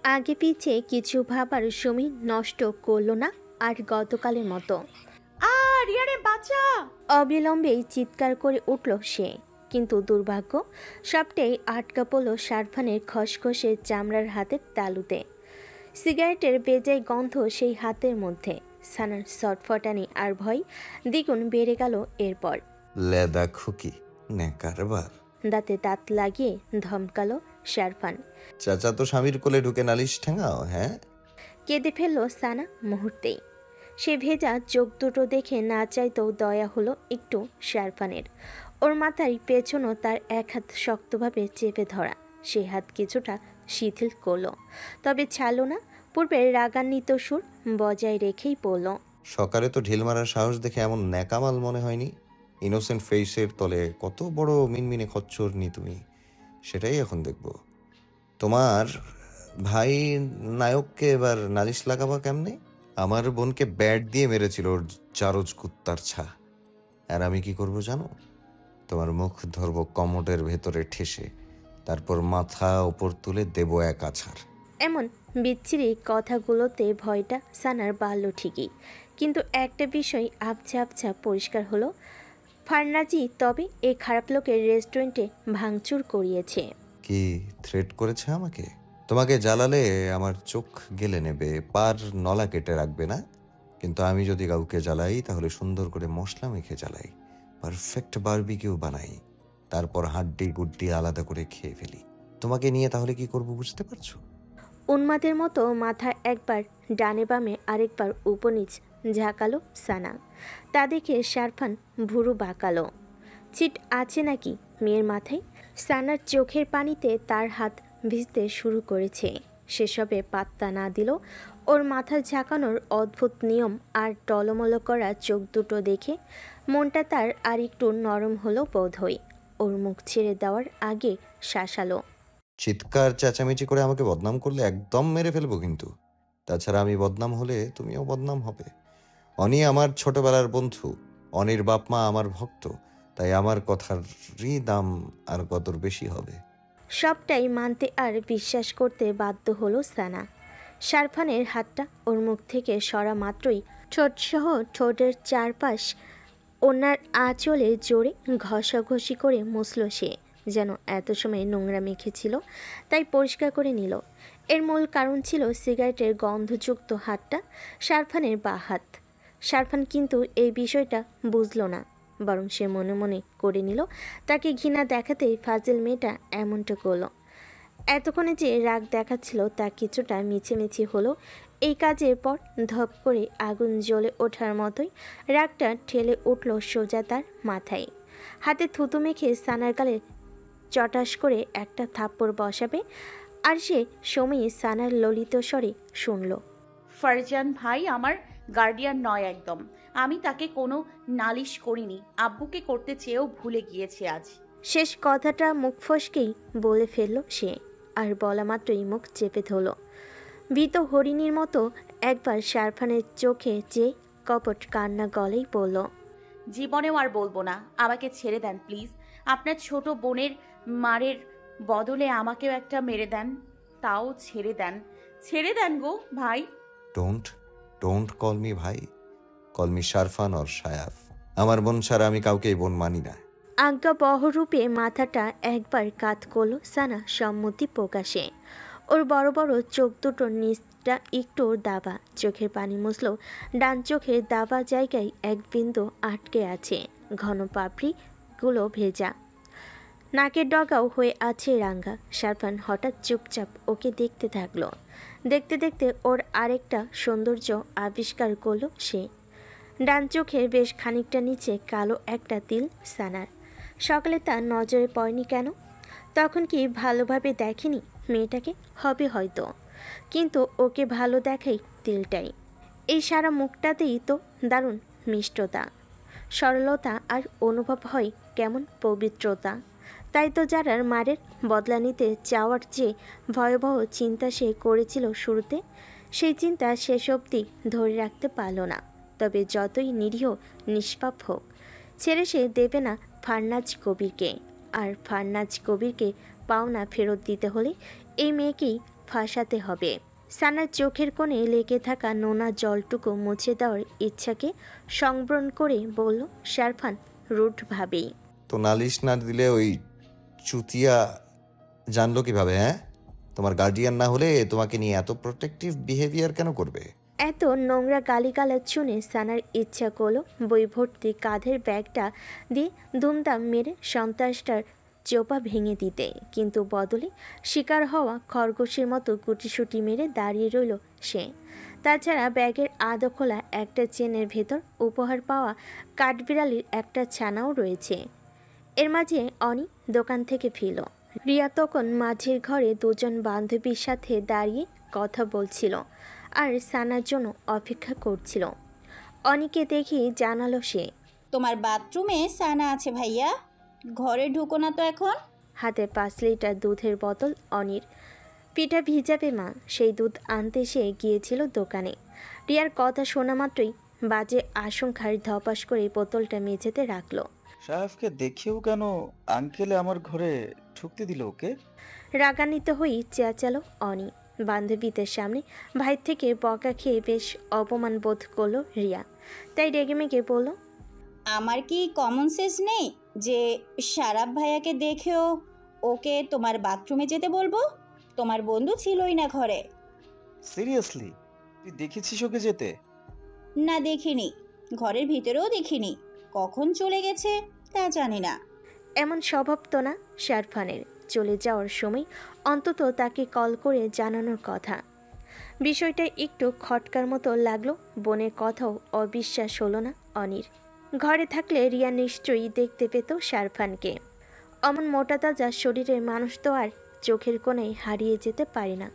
আগে পিছে কিছু ভাবার সময় নষ্ট করলো না আর গতকালের মতো। রিয়ারে বাঁচা! অবিলম্বেই চিৎকার করে উঠল সে, কিন্তু দুর্ভাগ্য সবটাই আটকা পড়ল শারফানের খসখসে চামড়ার হাতের তালুতে। সিগারেটের বেজায় গন্ধ সেই হাতের মধ্যে। সানার ছটফটানি আর ভয় দ্বিগুণ বেড়ে গেল এরপর। লেদা খুকি নেকারবার। দাঁতে দাঁত লাগিয়ে ধমকালো শারফান। চাচা তো স্বামীর কোলে ঢুকে নালিশ ঠেঙাও, হ্যাঁ? কেঁদে ফেলল সানা মুহূর্তেই। সে ভেজা চোখ দুটো দেখে না চাইতেও দয়া হলো একটু শারফানের। ওর মাথায় পেছনও তার এক হাত শক্তভাবে চেপে ধরা, সে হাত কিছুটা শিথিল করলো, তবে ছাড়লো না। পূর্বের রাগান্বিত সুর বজায় রেখেই বলল, সকালে তো ঢিল মারার সাহস দেখে এমন ন্যাকামাল মনে হয়নি। ইনোসেন্ট ফেসের তলে কত বড় মিনমিনে খচ্চর নি তুমি, সেটাই এখন দেখব। তোমার ভাই নায়ককে এবার নালিশ লাগাবা কেমনে? আমার বোনকে ব্যাট দিয়ে মেরেছিল ওর জারজ কুত্তার ছা। আর আমি কি করব জানো? তোমার মুখ ধরব কমোডের ভেতরে ঠেসে, তারপর মাথা ওপর তুলে দেব এক আছাড়। এমন বিচ্ছিরি কথাগুলোতে ভয়টা সানার বাড়ল ঠিকই, কিন্তু একটা বিষয় আবছা আবছা পরিষ্কার হলো, ফার্নাজি তবে এই খারাপ লোকের রেস্টুরেন্টে ভাঙচুর করিয়েছে। কি থ্রেট করেছে আমাকে? তোমাকে জ্বালালে আমার চোখ গেলে নেবে, পার নলা কেটে রাখবে না। কিন্তু আমি যদি কাউকে জ্বালাই তাহলে সুন্দর করে মশলা মেখে জ্বালাই, পারফেক্ট বারবিকিউ বানাই, তারপর হাড্ডি গুড্ডি আলাদা করে খেয়ে ফেলি। তোমাকে নিয়ে তাহলে কি করব বুঝতে পারছো? উন্মাদের মতো মাথা একবার ডানে বামে আরেকবার উপনিচ ঝাঁকালো সানা। তা দেখে শারফান ভুরু বাঁকালো। ছিট আছে নাকি মেয়ের মাথায়? সানার চোখের পানিতে তার হাত ভিজতে শুরু করেছে। সেসবে পাত্তা না দিল ওর মাথা ঝাঁকানোর অদ্ভুত নিয়ম আর টলমল করা চোখ দুটো দেখে মনটা তার আর একটু নরম হলো বোধহয়। ওর মুখ ছেড়ে দেওয়ার আগে শাসালো, চিৎকার চেঁচামেচি করে আমাকে বদনাম করলে একদম মেরে ফেলবো কিন্তু। তাছাড়া আমি বদনাম হলে তুমিও বদনাম হবে। অনি আমার ছোটবেলার বন্ধু, অনির বাপ মা আমার ভক্ত, তাই আমার কথারই দাম আর কতর বেশি হবে। সবটাই মানতে আর বিশ্বাস করতে বাধ্য হলো সানা। শারফানের হাতটা ওর মুখ থেকে সরা মাত্রই ঠোঁটসহ ঠোঁটের চারপাশ ওনার আঁচলে জোরে ঘষাঘষি করে মুছল সে, যেন এত সময় নোংরা মেখেছিল তাই পরিষ্কার করে নিল। এর মূল কারণ ছিল সিগারেটের গন্ধযুক্ত হাতটা শারফানের বা হাত। শারফান কিন্তু এই বিষয়টা বুঝল না, বরং সে মনে মনে করে নিল তাকে ঘৃণা দেখাতেই ফাজিল মেয়েটা এমনটা করলো। এতক্ষণে যে রাগ দেখাচ্ছিল তা কিছুটা মিছিমিছি হলো। এই কাজের পর ধপ করে আগুন জ্বলে ওঠার মতোই রাগটা ঠেলে উঠল সোজা তার মাথায়। হাতে থুতু মেখে সানার গালে চটাস করে একটা থাপ্পড় বসাবে, আর সে সময়ই সানার ললিত স্বরে শুনল, ফারজান ভাই আমার গার্ডিয়ান নয় একদম। আমি তাকে কোনো নালিশ করিনি, আব্বুকে করতে চেয়েও ভুলে গিয়েছে আজ। শেষ কথাটা মুখ ফসকেই বলে ফেলল সে, আর বলা মাত্রই মুখ চেপে ধরল। ভীত হরিণীর মতো একবার শারফানের চোখে যে কপট কান্না গলেই বলল, জীবনেও আর বলবো না, আমাকে ছেড়ে দেন প্লিজ। আপনার ছোট বোনের মারের বদলে আমাকেও একটা মেরে দেন, তাও ছেড়ে দেন, ছেড়ে দেন গো ভাই। ডোন্ট কল মি ভাই, কল মি শারফান অর সায়াফ। আমার বোন ছাড়া আমি কাউকেই বোন মানি না। আজ্ঞাবহরূপে মাথাটা একবার কাত করল সানা সম্মতি প্রকাশে। ওর বড় বড় চোখ দুটোর নিচটা একটু দাবা, চোখের পানি মুছলেও ডান চোখের দাবা জায়গায় এক বিন্দু আটকে আছে, ঘন পাপড়িগুলো ভেজা, নাকের ডগাও হয়ে আছে রাঙ্গা। শারফান হঠাৎ চুপচাপ ওকে দেখতে থাকলো। দেখতে দেখতে ওর আরেকটা সৌন্দর্য আবিষ্কার করলো সে। ডান চোখের বেশ খানিকটা নিচে কালো একটা তিল সানার। সকালে তার নজরে পড়েনি কেন? তখন কি ভালোভাবে দেখেনি মেয়েটাকে? হবে হয়তো, কিন্তু ওকে ভালো দেখাই তিলটাই। এই সারা মুখটাতেই তো দারুণ মিষ্টতা। সরলতা আর অনুভব হয় কেমন পবিত্রতা। তাই তো যারার মারের বদলা নিতে চাওয়ার চেয়ে ভয়াবহ চিন্তা সে করেছিল শুরুতে, সেই চিন্তা শেষ অবধি ধরে রাখতে পারল না। তবে যতই নিরীহ নিষ্পাপ হোক, ছেড়ে সে দেবে না ফারনাজ কবিরকে। আর ফারনাজ কবিরকে পাওনা ফেরত দিতে হলে এই মেয়েকেই ফাঁসাতে হবে। সানার চোখের কোণে লেগে থাকা নোনা জলটুকু মুছে দেওয়ার ইচ্ছাকে সংবরণ করে বলল শারফান রুডভাবেই। তো নালিশ না দিলে ওই চুতিয়া জানলো কিভাবে? হ্যাঁ, তোমার গার্ডিয়ান না হলে তোমাকে নিয়ে এত প্রোটেক্টিভ বিহেভিয়ার কেন করবে? এত নোংরা গালিগালাজ শুনে সানার ইচ্ছা করলো বই ভর্তি কাঁধের ব্যাগটা দিয়ে দুমদাম মেরে সন্ত্রাসটার চোপা ভেঙে দিতে, কিন্তু বদলে শিকার হওয়া খরগোশের মতো গুটিসুটি মেরে দাঁড়িয়ে রইল সে। তাছাড়া ব্যাগের আধো খোলা একটা চেনের ভেতর উপহার পাওয়া কাঠবিড়ালির একটা ছানাও রয়েছে। এর মাঝে অনি দোকান থেকে ফিরল। রিয়া তখন মাঝের ঘরে দুজন বান্ধবীর সাথে দাঁড়িয়ে কথা বলছিল আর সানার জন্য অপেক্ষা করছিল। অনিকে দেখেই জানালো সে, তোমার বাথরুমে সানা আছে ভাইয়া, ঘরে ঢুকো না তো এখন। হাতে 5 লিটার দুধের বোতল অনির। পিঠা ভিজাবে মা, সেই দুধ আনতে সে গিয়েছিল দোকানে। রিয়ার কথা শোনা মাত্রই বাজে আশঙ্কার ধপাস করে বোতলটা মেঝেতে রাখলো। সাহেবকে দেখেও কেন আঙ্কেলে আমার ঘরে ঢুকতে দিল ওকে? রাগান্বিত হয়ে চেঁচালো অনি। বান্ধবীদের সামনে ভাই থেকে বকা খেয়ে বেশ অপমান বোধ করলো রিয়া, তাই রেগেমেগে বলল, আমার কি কমন সেন্স নেই যে সারাব ভাইয়াকে দেখেও ওকে তোমার বাথরুমে যেতে বলবো? তোমার বন্ধু ছিলই না ঘরে। সিরিয়াসলি তুই দেখেছিস ওকে যেতে? না দেখিনি, ঘরের ভিতরেও দেখিনি, কখন চলে গেছে তা জানি না। এমন স্বভাব তো না শারফানের, চলে যাওয়ার সময় অন্তত তাকে কল করে জানানোর কথা। বিষয়টা একটু খটকার মতো লাগলো। বোনের কথাও অবিশ্বাস হলো না অনির। ঘরে থাকলে রিয়া নিশ্চয়ই দেখতে পেত শারফানকে। অমন মোটা তাজা শরীরের মানুষ তো আর চোখের কোণায় হারিয়ে যেতে পারে না।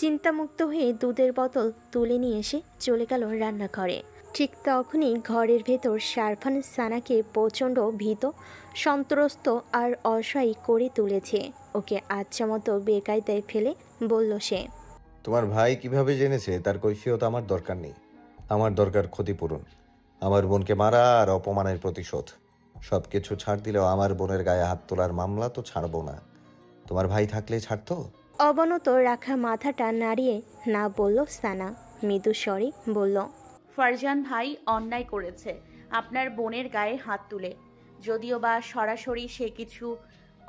চিন্তামুক্ত হয়ে দুধের বোতল তুলে নিয়ে এসে চলে গেল রান্নাঘরে। ঠিক তখনই ঘরের ভেতর শারফান সানাকে প্রচণ্ড ভীত, সন্ত্রস্ত আর অসহায় করে তুলেছে। ওকে আচ্ছা মতো বেকায়দায় ফেলে বলল সে, তোমার ভাই কিভাবে জেনেছে তার কৈফিয়ত আমার দরকার নেই। আমার দরকার ক্ষতিপূরণ, আমার বোনকে মারা আর অপমানের প্রতিশোধ। সব কিছু ছাড় দিলেও আমার বোনের গায়ে হাত তোলার মামলা তো ছাড়বো না। তোমার ভাই থাকলে ছাড়তো? অবনত রাখা মাথাটা নাড়িয়ে না বলল সানা, মৃদু স্বরে বলল, ফারজান ভাই অন্যায় করেছে আপনার বোনের গায়ে হাত তুলে। যদিও বা সরাসরি সে কিছু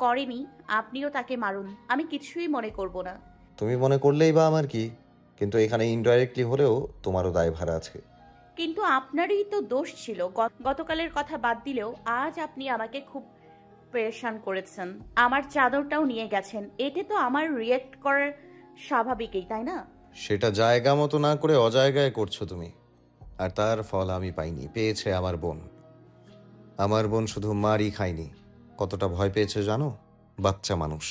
করেনি, আপনিও তাকে মারুন, আমি কিছুই মনে করব না। তুমি মনে করলেই বা আমার কি, কিন্তু এখানে ইনডাইরেক্টলি হলেও তোমারও দায়ভার আছে। কিন্তু আপনারই তো দোষ ছিল। গতকালের কথা বাদ দিলেও আজ আপনি আমাকে খুব পেরেশান করেছেন। আমার চাদরটাও নিয়ে গেছেন, এতে তো আমার রিয়েক্ট করার স্বাভাবিকই, তাই না? সেটা জায়গা মতো না করে অজায়গায় করছো তুমি, আর তার ফল আমি পাইনি, পেয়েছে আমার বোন। আমার বোন শুধু মারই খায়নি, কতটা ভয় পেয়েছে জানো? বাচ্চা মানুষ।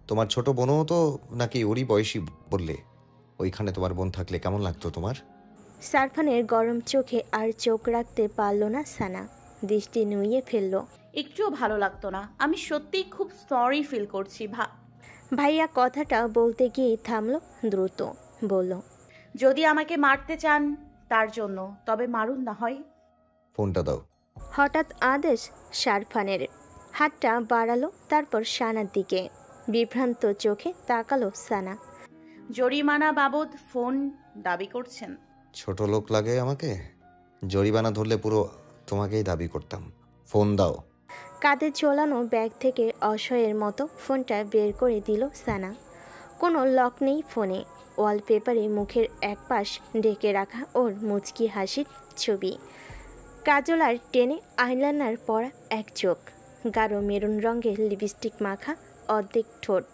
তোমার ছোট বোনও তো নাকি ওরই বয়সী বললে। ওইখানে তোমার বোন থাকলে কেমন লাগতো তোমার? সারফানের গরম চোখে আর চোখ রাখতে পারল না সানা, দৃষ্টি নুইয়ে ফেলল। একটুও ভালো লাগতো না, আমি সত্যিই খুব সরি ফিল করছি। ভাইয়া কথাটা বলতে গিয়ে থামলো, দ্রুত বলল, যদি আমাকে মারতে চান তার জন্য, তবে মারুন না হয়। ফোনটা দাও। হঠাৎ আদেশ শারফানের। হাতটা বাড়ালো, তারপর সানার দিকে। বিভ্রান্ত চোখে তাকালো সানা। জরিমানা বাবদ ফোন দাবি করছেন? ছোট লোক লাগে আমাকে? জরিমানা ধরলে পুরো তোমাকেই দাবি করতাম। ফোন দাও। কাঁধে ঝোলানো ব্যাগ থেকে অসহায়ের মতো ফোনটা বের করে দিল সানা। কোনো লক নেই ফোনে। ওয়ালপেপারে মুখের এক পাশ ঢেকে রাখা ওর মুচকি হাসির ছবি। কাজল আর টেনে আইলাইনার পরা এক চোখ, গাঢ় মেরুন রঙের লিপস্টিক মাখা অর্ধেক ঠোঁট।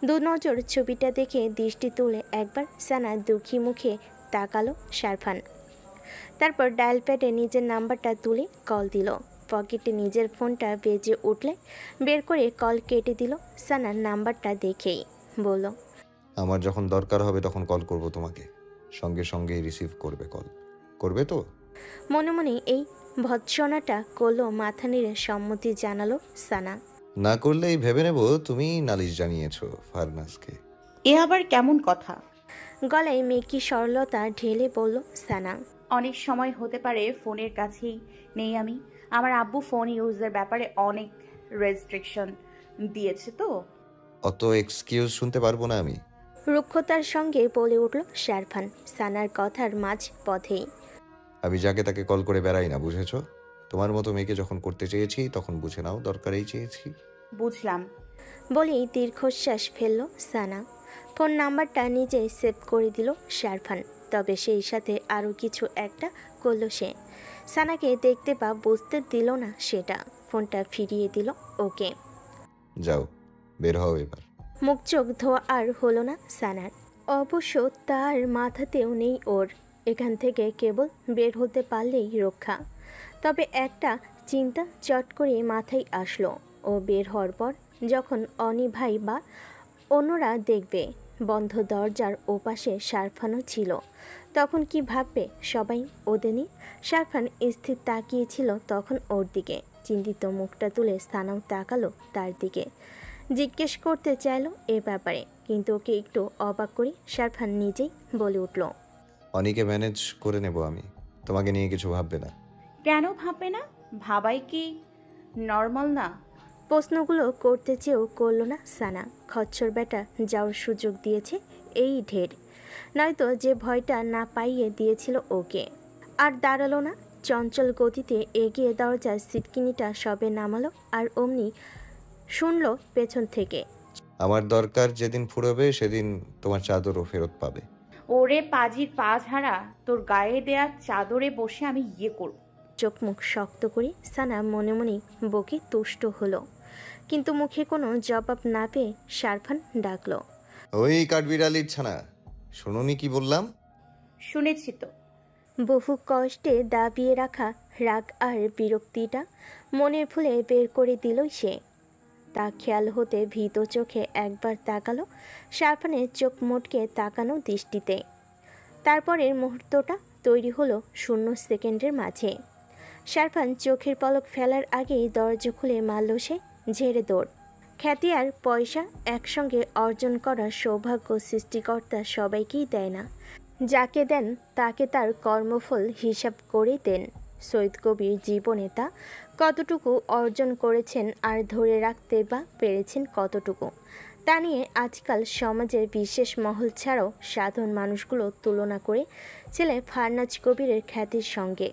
দু নজর ছবিটা দেখে দৃষ্টি তুলে একবার সানা দুঃখী মুখে তাকালো শারফান। তারপর ডায়াল প্যাডে নিজের নাম্বারটা তুলে কল দিল। পকেটে নিজের ফোনটা বেজে উঠলে বের করে কল কেটে দিল সানার নাম্বারটা দেখেই। বলল, আমার যখন দরকার হবে তখন কল করব তোমাকে, সঙ্গে সঙ্গেই রিসিভ করবে। কল করবে তো? মনে মনে এই ভৎসনাটা করলো, মাথা নেড়ে সম্মতি জানালো সানা। না করলেই ভেবে নেব তুমি নালিশ জানিয়েছো ফারনাজকে। এ আবার কেমন কথা? গলায় মেকি সরলতা ঢেলে বলল সানা। অনেক সময় হতে পারে ফোনের কাছেই নেই আমি। আমার আব্বু ফোন ইউজের ব্যাপারে অনেক রেস্ট্রিকশন দিয়েছে তো। অত এক্সকিউজ শুনতে পারবো না আমি। রুক্ষতার সঙ্গে বলে উঠল শারফান সানার কথার মাঝ পথেই। আমি যাকে তাকে কল করে বেড়াই না, বুঝেছো? তোমার মতো মেয়েকে যখন করতে চেয়েছি তখন বুঝে নাও দরকারেই চেয়েছি। বুঝলাম। বলেই দীর্ঘশ্বাস ফেলল সানা। ফোন নাম্বারটা নিজে সেভ করে দিল শারফান। তবে সেই সাথে আরও কিছু একটা করল সে। সানাকে দেখতে বা বুঝতে দিল না সেটা। ফোনটা ফিরিয়ে দিল ওকে। যাও, বের হও এবার। মুখ চোখ ধোয়া আর হলো না সানার। অবশ্য তার মাথাতেও নেই ওর। এখান থেকে কেবল বের হতে পারলেই রক্ষা। তবে একটা চিন্তা চট করে মাথায় আসলো। ও বের হওয়ার পর যখন অনি ভাই বা অন্যরা দেখবে বন্ধ দরজার ওপাশে শারফানও ছিল, তখন কি ভাববে সবাই ওদের নিয়ে? শারফান স্থির তাকিয়েছিল তখন ওর দিকে। চিন্তিত মুখটা তুলে সানাও তাকালো তার দিকে। জিজ্ঞেস করতে চাইলো এ ব্যাপারে, কিন্তু ওকে একটু অবাক করে শারফান নিজেই বলে উঠল, অনিকে ম্যানেজ করে নেব আমি, তোমাকে নিয়ে কিছু ভাববে না। কেন ভাববে না? ভাবাই কি নর্মাল না? প্রশ্নগুলো করতে চেয়েও করলো না সানা। খচ্চর বেটা যাওয়ার সুযোগ দিয়েছে এই ঢের, নয়তো যে ভয়টা না পাইয়ে দিয়েছিল ওকে। আর দাঁড়ালো না। চঞ্চল গতিতে এগিয়ে দরজার সিটকিনিটা সবে নামালো আর অমনি শুনল পেছন থেকে, আমার দরকার যেদিন ফুরবে সেদিন তোমার চাদরও ফেরত পাবে। ওরে পাজির পা ঝাড়া, তোর গায়ে দেয়া চাদরে বসে আমি ইয়ে করব। চোখ মুখ শক্ত করে সানা মনে মনে বকে তুষ্ট হলো, কিন্তু মুখে কোনো জবাব না পেয়ে শারফান ডাকলো, ওই কাঠবিড়ালির ছানা, শুনুনি কি বললাম? শুনেছি তো। বহু কষ্টে দাবিয়ে রাখা রাগ আর বিরক্তিটা মনের ভুলে বের করে দিল সে। তা খেয়াল হতে ভীত চোখে একবার তাকালো শারফানের চোখ মোটকে তাকানো দৃষ্টিতে। তারপরের মুহূর্তটা তৈরি হলো 0 সেকেন্ডের মাঝে। শারফান চোখের পলক ফেলার আগেই দরজা খুলে মারল সে ঝেড়ে দৌড়। খ্যাতি আর পয়সা একসঙ্গে অর্জন করার সৌভাগ্য সৃষ্টিকর্তা সবাইকেই দেয় না। যাকে দেন তাকে তার কর্মফল হিসাব করে দেন। সৈয়দ কবির জীবনে তা কতটুকু অর্জন করেছেন আর ধরে রাখতে বা পেরেছেন কতটুকু, তা নিয়ে আজকাল সমাজের বিশেষ মহল ছাড়াও সাধারণ মানুষগুলো তুলনা করে ছেলে ফারনাজ কবিরের খ্যাতির সঙ্গে।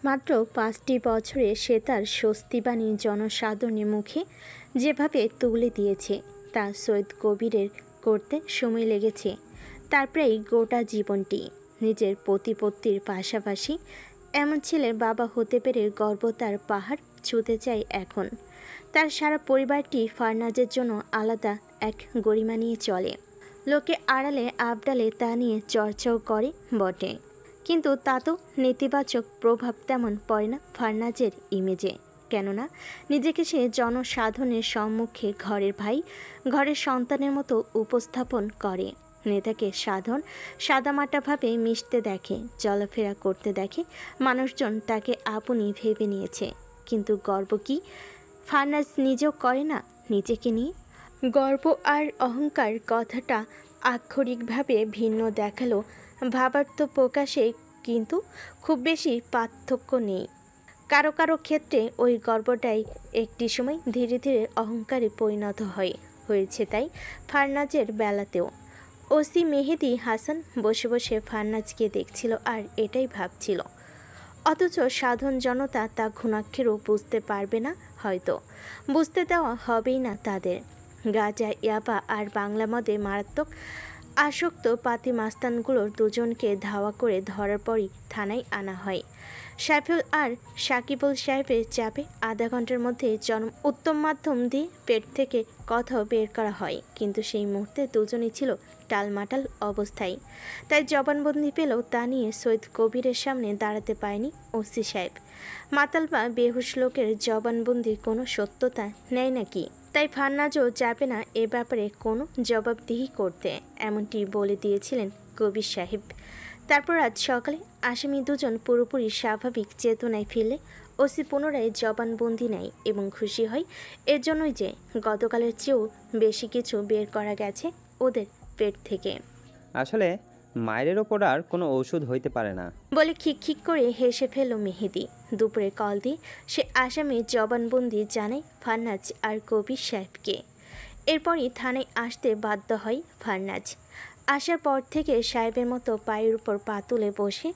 মাত্র 5টি বছরে সে তার স্বস্তিবাণী জনসাধারণের মুখে যেভাবে তুলে দিয়েছে, তা সৈয়দ কবিরের করতে সময় লেগেছে তার প্রায় গোটা জীবনটি। নিজের প্রতিপত্তির পাশাপাশি এমন ছেলের বাবা হতে পেরে গর্ব তার পাহাড় ছুঁতে চাই এখন। তার সারা পরিবারটি ফারনাজের জন্য আলাদা এক গরিমা নিয়ে চলে। লোকে আড়ালে আবডালে তা নিয়ে চর্চাও করে বটে, কিন্তু তা তো নেতিবাচক প্রভাব তেমন পড়ে না ফারনাজের ইমেজে। কেননা নিজেকে সে জনসাধারণের সম্মুখে ঘরের ভাই, ঘরের সন্তানের মতো উপস্থাপন করে। নেতাকে সাধারণ সাদামাটাভাবে মিশতে দেখে, চলাফেরা করতে দেখে মানুষজন তাকে আপনি ভেবে নিয়েছে। কিন্তু গর্ব কি ফারনাজ নিজেও করে না নিজেকে নিয়ে? গর্ব আর অহংকার কথাটা আক্ষরিকভাবে ভিন্ন দেখালো, ভাবার্থ প্রকাশে কিন্তু খুব বেশি পার্থক্য নেই। কারো কারো ক্ষেত্রে ওই গর্বটাই একটি সময় ধীরে ধীরে অহংকারে পরিণত হয়েছে তাই ফারনাজের বেলাতেও। ওসি মেহেদি হাসান বসে বসে ফারনাজকে দেখছিল আর এটাই ভাবছিল। অথচ সাধারণ জনতা তা ঘুণাক্ষরেও বুঝতে পারবে না, হয়তো বুঝতে দেওয়া হবেই না তাদের। গাঁজা, ইয়াবা আর বাংলা মদে মারাত্মক আসক্ত পাতি মাস্তানগুলোর দুজনকে ধাওয়া করে ধরার পরই থানায় আনা হয়। সাইফুল আর সাকিবুল সাহেবের চাপে আধা ঘন্টার মধ্যে উত্তম মাধ্যম দিয়ে পেট থেকে কথাও বের করা হয়, কিন্তু সেই মুহূর্তে দুজনই ছিল টালমাটাল অবস্থায়। তাই জবানবন্দি পেলেও তা নিয়ে সৈয়দ কবিরের সামনে দাঁড়াতে পারেনি ওসি সাহেব। মাতাল বা বেহুশ লোকের জবানবন্দির কোনো সত্যতা নেই নাকি? তাই ফারনাজও যাবে না এ ব্যাপারে কোনো জবাবদিহি করতে, এমনটি বলে দিয়েছিলেন কবির সাহেব। তারপর আজ সকালে আসামি দুজন পুরোপুরি স্বাভাবিক চেতনায় ফিরলে ওসি পুনরায় জবানবন্দি নেয় এবং খুশি হয় এর জন্যই যে গতকালের চেয়েও বেশি কিছু বের করা গেছে ওদের পেট থেকে। আসলে মায়ের ওপর আর কোনো ঔষধ হইতে পারে না বলে খিক করে হেসে ফেলল মেহেদি। দুপুরে কল দিয়ে সে আসামির জবানবন্দি জানায় ফারনাজ আর কবির সাহেবকে। এরপরই থানায় আসতে বাধ্য হয় ফারনাজ। আসার পর থেকে সাহেবের মতো পায়ের উপর পা তুলে বসে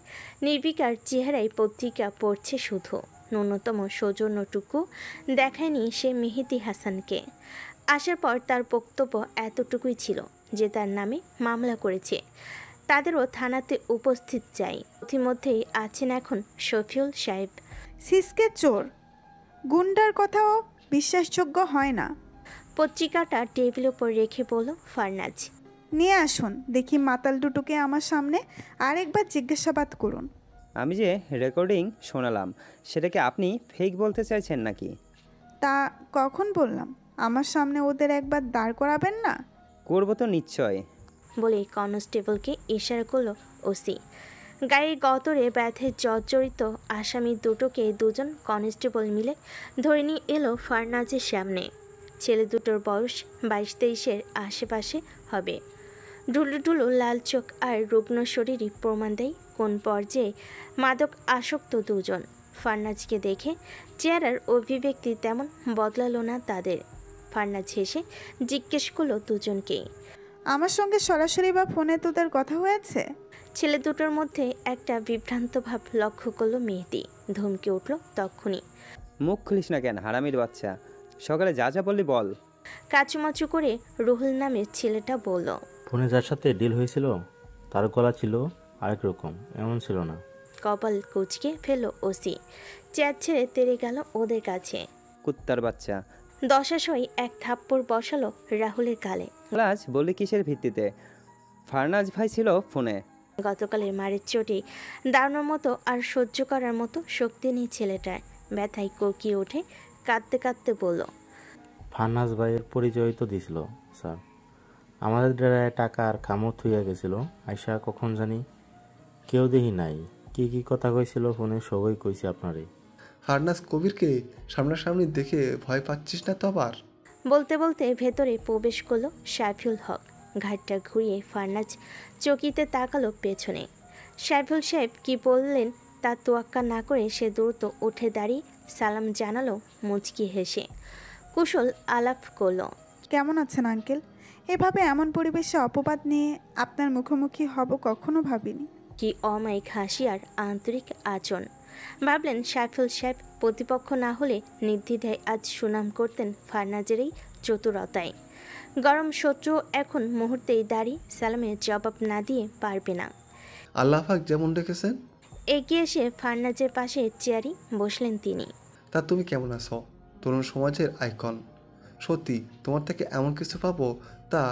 নির্বিকার চেহারায় পত্রিকা পড়ছে শুধু। ন্যূনতম সৌজন্যটুকু দেখায়নি সে মেহেদি হাসানকে। আসার পর তার বক্তব্য এতটুকুই ছিল যে তার নামে মামলা করেছে, তাদেরও থানাতে উপস্থিত চাই। ইতিমধ্যেই আছেন এখন শফিউল সাহেব। সিসকে চোর, গুন্ডার কথাও বিশ্বাসযোগ্য হয় না। পত্রিকাটা টেবিলের উপর রেখে বলল ফারনাজ। নিয়ে আসুন দেখি মাতাল দুটোকে আমার সামনে আরেকবার জিজ্ঞাসাবাদ করুন। আমি যে রেকর্ডিং শোনালাম সেটাকে আপনি ফেক বলতে চাইছেন নাকি? তা কখন বললাম? আমার সামনে ওদের একবার দাঁড় করাবেন না? করব তো নিশ্চয়, বলে কনস্টেবলকে ইশারা করলো ওসি। গায়ের গতরে ব্যথে জর্জরিত আসামি দুটোকে দুজন কনস্টেবল মিলে ধরে নিয়ে এলো ফারনাজের সামনে। ছেলে দুটোর বয়স 22-23-এর আশেপাশে হবে। ঢুলুঢুলু লাল চোখ আর রুগ্ন শরীরই প্রমাণ দেয় কোন পর্যায়ে মাদক আসক্ত দুজন। ফারনাজকে দেখে চেহারার অভিব্যক্তি তেমন বদলালো না তাদের। ফারনাজ হেসে জিজ্ঞেস করলো দুজনকে, আমার সঙ্গে সরাসরি বা ফোনে তোদের কথা হয়েছে? ছেলে দুটোর মধ্যে একটা বিভ্রান্ত ভাব লক্ষ্য করলো মেহেদি। ধমকে উঠল তক্ষুনি, মুখ খুলিস না কেন হারামির বাচ্চা, সকালে যা যা বললি বল। কাচুমাচু করে রুহুল নামের ছেলেটা বলল, ফোনে যার সাথে ডিল হয়েছিল তার গলা ছিল আরেক রকম, এমন ছিল না। কপাল কুচকে ফেলল ওসি। চেয়ার ছেড়ে তেড়ে গেল ওদের কাছে। কুত্তার বাচ্চা। দশাশয় এক থাপ্পড় বসালো রাহুলের গালে। রাজ বললি কিসের ভিত্তিতে? ফারনাজ ভাই ছিল ফোনে। গতকালের মারের চোটে দাঁড়ানোর মতো আর সহ্য করার মতো শক্তি নেই ছেলেটার। ব্যথায় কোকিয়ে ওঠে, কাঁদতে কাঁদতে বলল, ফারনাজ ভাইয়ের পরিচয় তো দিছিল স্যার। আমাদের ডেরায় টাকা আর খামত হইয়া গেছিল। আইসা কখন জানি কেউ দেখি নাই। কি কি কথা কইছিল ফোনে সবই কইছি আপনারে। ফারনাজ কবিরকে সামনাসামনি দেখে ভয় পাচ্ছিস না তো আবার? বলতে বলতে ভেতরে প্রবেশ করলো সাইফুল হক। ঘাটটা ঘুরিয়ে ফারনাজ চকিতে তাকালো পেছনে। সাইফুল সাহেব কি বললেন তা তোয়াক্কা না করে সে দ্রুত উঠে দাঁড়িয়ে সালাম জানালো মুচকি হেসে। কুশল আলাপ করলো, কেমন আছেন আঙ্কেল? এভাবে এমন পরিবেশে অপবাদ নিয়ে আপনার মুখোমুখি হব কখনো ভাবিনি। কি অমায়িক হাসি আর আন্তরিক আচরণ। ভাবলেন সাইফুল সাহেব প্রতিপক্ষ না হলে নির্দ্বিধায় আজ সুনাম করতেন ফারনাজের এই চতুরতায়। গরম শত্রু এখন মুহূর্তেই দাঁড়িয়ে সালামের জবাব না দিয়ে পারবে না। আল্লাহ পাক যেমন রেখেছেন। এগিয়ে এসে ফারনাজের পাশে চেয়ারই বসলেন তিনি। তা তুমি কেমন আছো? তরুণ সমাজের আইকন। সত্যি তোমার থেকে এমন কিছু পাবো তা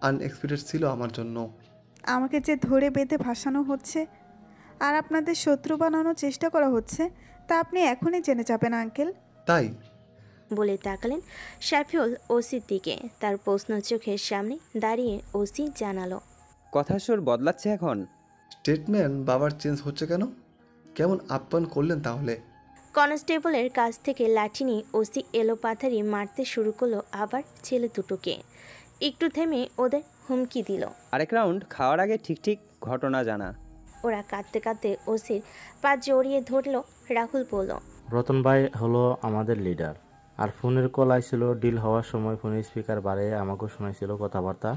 আনএক্সপেক্টেড ছিল আমার জন্য। আমাকে যে ধরে বেঁধে ভাসানো হচ্ছে আর আপনাদের শত্রু বানানোর চেষ্টা করা হচ্ছে তা আপনি এখনই জেনে যাবেন আঙ্কেল। তাই বলে তাকালেন সাইফুল ওসির দিকে। তার প্রশ্ন চোখের সামনে দাঁড়িয়ে ওসি জানালো, কথা সুর বদলাচ্ছে এখন। স্টেটমেন্ট বাবার চেঞ্জ হচ্ছে কেন? কেমন আপ্যায়ন করলেন তাহলে? কনস্টেবলের কাছ থেকে লাঠি নিয়ে ওসি এলোপাথারি মারতে শুরু করলো আবার ছেলে দুটোকে। একটু থেমে ওদের হুমকি দিল, আরেক রাউন্ড খাওয়ার আগে ঠিক ঠিক ঘটনা জানা। ওরা কাঁদতে কাঁদতে ওসির পা জড়িয়ে ধরলো। রাহুল বলল, রতন ভাই হলো আমাদের লিডার। আর ফোনের কল আইছিল ডিল হওয়ার সময় ফোনের স্পিকার বাড়িয়ে আমাকেও শোনাইছিল কথাবার্তা।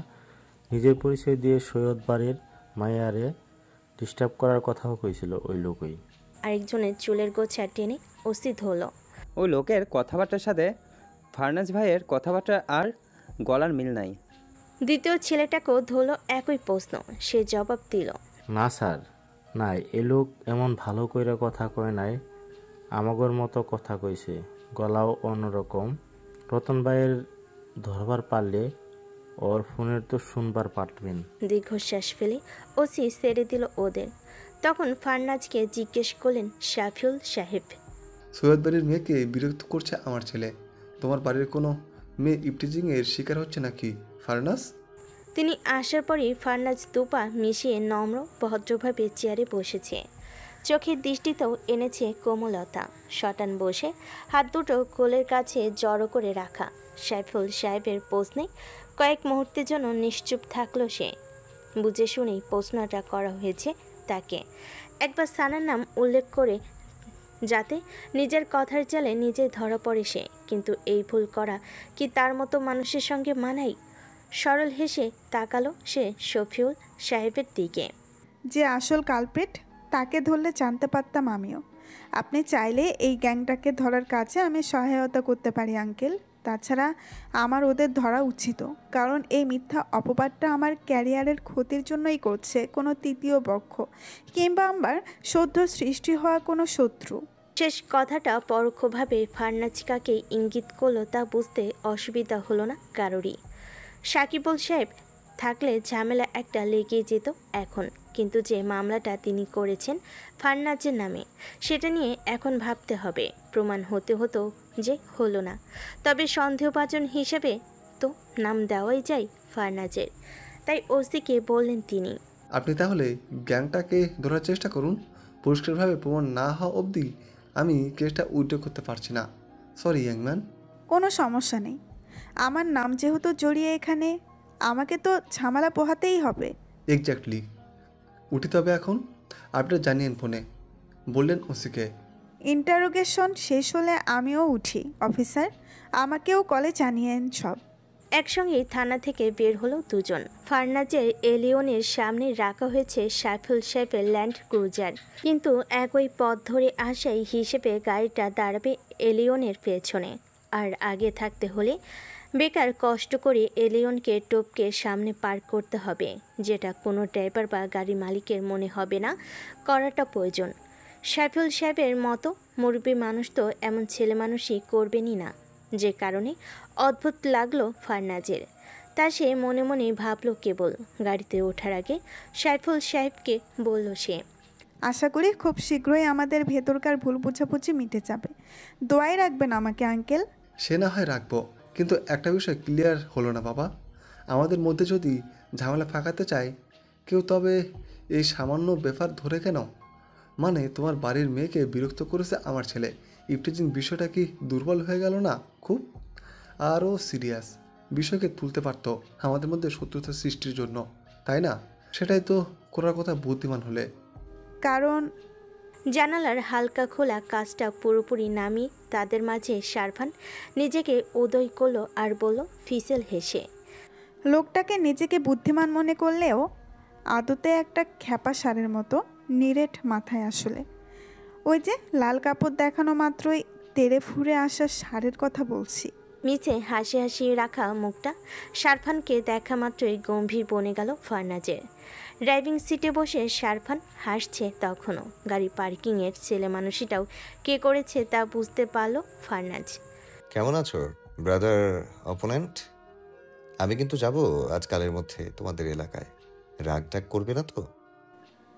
নিজের পরিচয় দিয়ে সৈয়দ বাড়ির মায়ারে ডিস্টার্ব করার কথাও কইছিল ওই লোকই। আরেকজনের চুলের গোছা টেনে ওসি ধরল, ওই লোকের কথাবার্তার সাথে ফারনাজ ভাইয়ের কথাবার্তা আর গলার মিল নাই। দ্বিতীয় ছেলেটাকেও ধরল একই প্রশ্ন। সে জবাব দিল, না স্যার, নাই, এ লোক এমন ভালো কইরা কথা কয় নাই, আমাগর মতো কথা কইছে, গলাও অন্যরকম। রতন ভাইয়ের ধরবার পারলে ওর ফোনের তো শুনবার পারবেন। দীর্ঘশ্বাস ফেলে ওসি ছেড়ে দিল ওদের। তখন ফারনাজকে জিজ্ঞেস করলেন সাইফুল সাহেব, সৈয়দ বাড়ির মেয়েকে বিরক্ত করছে আমার ছেলে। তোমার বাড়ির কোনো মেয়ে ইপটিজিং এর শিকার হচ্ছে নাকি ফারনাজ? তিনি আসার পরই ফারনাজ দুপা মিশিয়ে নম্র ভদ্রভাবে চেয়ারে বসেছে। চোখের দৃষ্টিতেও এনেছে কোমলতা। শটান বসে হাত দুটো কোলের কাছে জড়ো করে রাখা। সাইফুল সাহেবের প্রশ্নে কয়েক মুহূর্তের জন্য নিশ্চুপ থাকলো সে। বুঝে শুনেই প্রশ্নটা করা হয়েছে তাকে। একবার সানার নাম উল্লেখ করে যাতে নিজের কথার জালে নিজে ধরা পড়ে সে। কিন্তু এই ভুল করা কি তার মতো মানুষের সঙ্গে মানায়? সরল হেসে তাকালো সে শফিউল সাহেবের দিকে। যে আসল কালপ্রিট তাকে ধরলে জানতে পারতাম আমিও। আপনি চাইলে এই গ্যাংটাকে ধরার কাছে আমি সহায়তা করতে পারি আঙ্কেল। তাছাড়া আমার ওদের ধরা উচিত, কারণ এই মিথ্যা অপবাদটা আমার ক্যারিয়ারের ক্ষতির জন্যই করছে কোনো তৃতীয় পক্ষ কিংবা আমার সদ্য সৃষ্টি হওয়া কোনো শত্রু। শেষ কথাটা পরোক্ষভাবে ফারনাচিকাকে ইঙ্গিত করলো তা বুঝতে অসুবিধা হলো না কারোরই। সাকিবুল সাহেব থাকলে ঝামেলা একটা লেগে যেত এখন। কিন্তু যে মামলাটা তিনি করেছেন ফারনাজের নামে, সেটা নিয়ে এখন ভাবতে হবে। প্রমাণ হতে হতো যে হলো না, তবে সন্দেহভাজন হিসেবে তো নাম দেওয়াই যায় ফারনাজের। তাই ওসিকে বললেন তিনি, আপনি তাহলে গ্যাংটাকে ধরার চেষ্টা করুন। পরিষ্কারভাবে প্রমাণ না হওয়া অবধি আমি কেসটা উইথড্র করতে পারছি না। সরি ইয়াংম্যান। কোনো সমস্যা নেই, আমার নাম যেহেতু জড়িয়ে এখানে, আমাকে তো ঝামেলা পোহাতেই হবে। এক্স্যাক্টলি। উঠি তবে এখন? আপনি জানিয়েন ফোনে, বললেন ওসিকে। ইন্টারোগেশন শেষ হলে আমিও উঠি অফিসার, আমাকেও কলে জানিয়েন সব। একসঙ্গেই থানা থেকে বের হলো দুজন। ফারনাজের এলিয়নের সামনে রাখা হয়েছে সাইফুল সাহেবের ল্যান্ড ক্রুজার, কিন্তু একই পথ ধরে আসাই হিসেবে গাড়িটা দাঁড়াবে এলিয়নের পেছনে। আর আগে থাকতে হলে বেকার কষ্ট করে এলিয়নকে টপকে সামনে পার্ক করতে হবে, যেটা কোনো ড্রাইভার বা গাড়ি মালিকের মনে হবে না করাটা প্রয়োজন। সাইফুল সাহেবের মতো মুরব্বী মানুষ তো এমন ছেলে মানুষই করবেনই না, যে কারণে অদ্ভুত লাগলো ফারনাজের। তা সে মনে মনে ভাবলো কেবল। গাড়িতে ওঠার আগে সাইফুল সাহেবকে বলল সে, আশা করি খুব শীঘ্রই আমাদের ভেতরকার ভুল বোঝাবুঝি মিটে যাবে। দোয়াই রাখবেন আমাকে আঙ্কেল। সে না হয় রাখবো, কিন্তু একটা বিষয় ক্লিয়ার হলো না বাবা। আমাদের মধ্যে যদি ঝামেলা ফাঁকাতে চায় কেউ, তবে এই সামান্য ব্যাপার ধরে কেন? মানে তোমার বাড়ির মেয়েকে বিরক্ত করেছে আমার ছেলে, ইফটিজিং বিষয়টা কি দুর্বল হয়ে গেল না খুব? আরও সিরিয়াস বিষয়কে তুলতে পারতো আমাদের মধ্যে শত্রুতা সৃষ্টির জন্য, তাই না? সেটাই তো করার কথা বুদ্ধিমান হলে। কারণ জানালার হালকা খোলা কাজটা পুরোপুরি নামিয়ে তাদের মাঝে সারফান নিজেকে উদয় করলো আর বলল ফিসেল হেসে, লোকটাকে নিজেকে বুদ্ধিমান মনে করলেও আদতে একটা খ্যাপা সারের মতো নিরেট মাথায়। আসলে ওই যে লাল কাপড় দেখানো মাত্রই তেড়ে ফুরে আসা সারের কথা বলছি। নিচে হাসি হাসি রাখা মুখটা সারফানকে দেখা মাত্রই গম্ভীর বনে গেল ফারনাজের। ড্রাইভিং সিটে বসে সারফান হাসছে তখনও। গাড়ি পার্কিংয়ের ছেলে মানুষটাও কে করেছে তা বুঝতে পারল ফারনাজ। কেমন আছো ব্রাদার অপোনেন্ট? আমি কিন্তু যাব আজকালের মধ্যে তোমাদের এলাকায়। রাগ টাগ করবে না তো?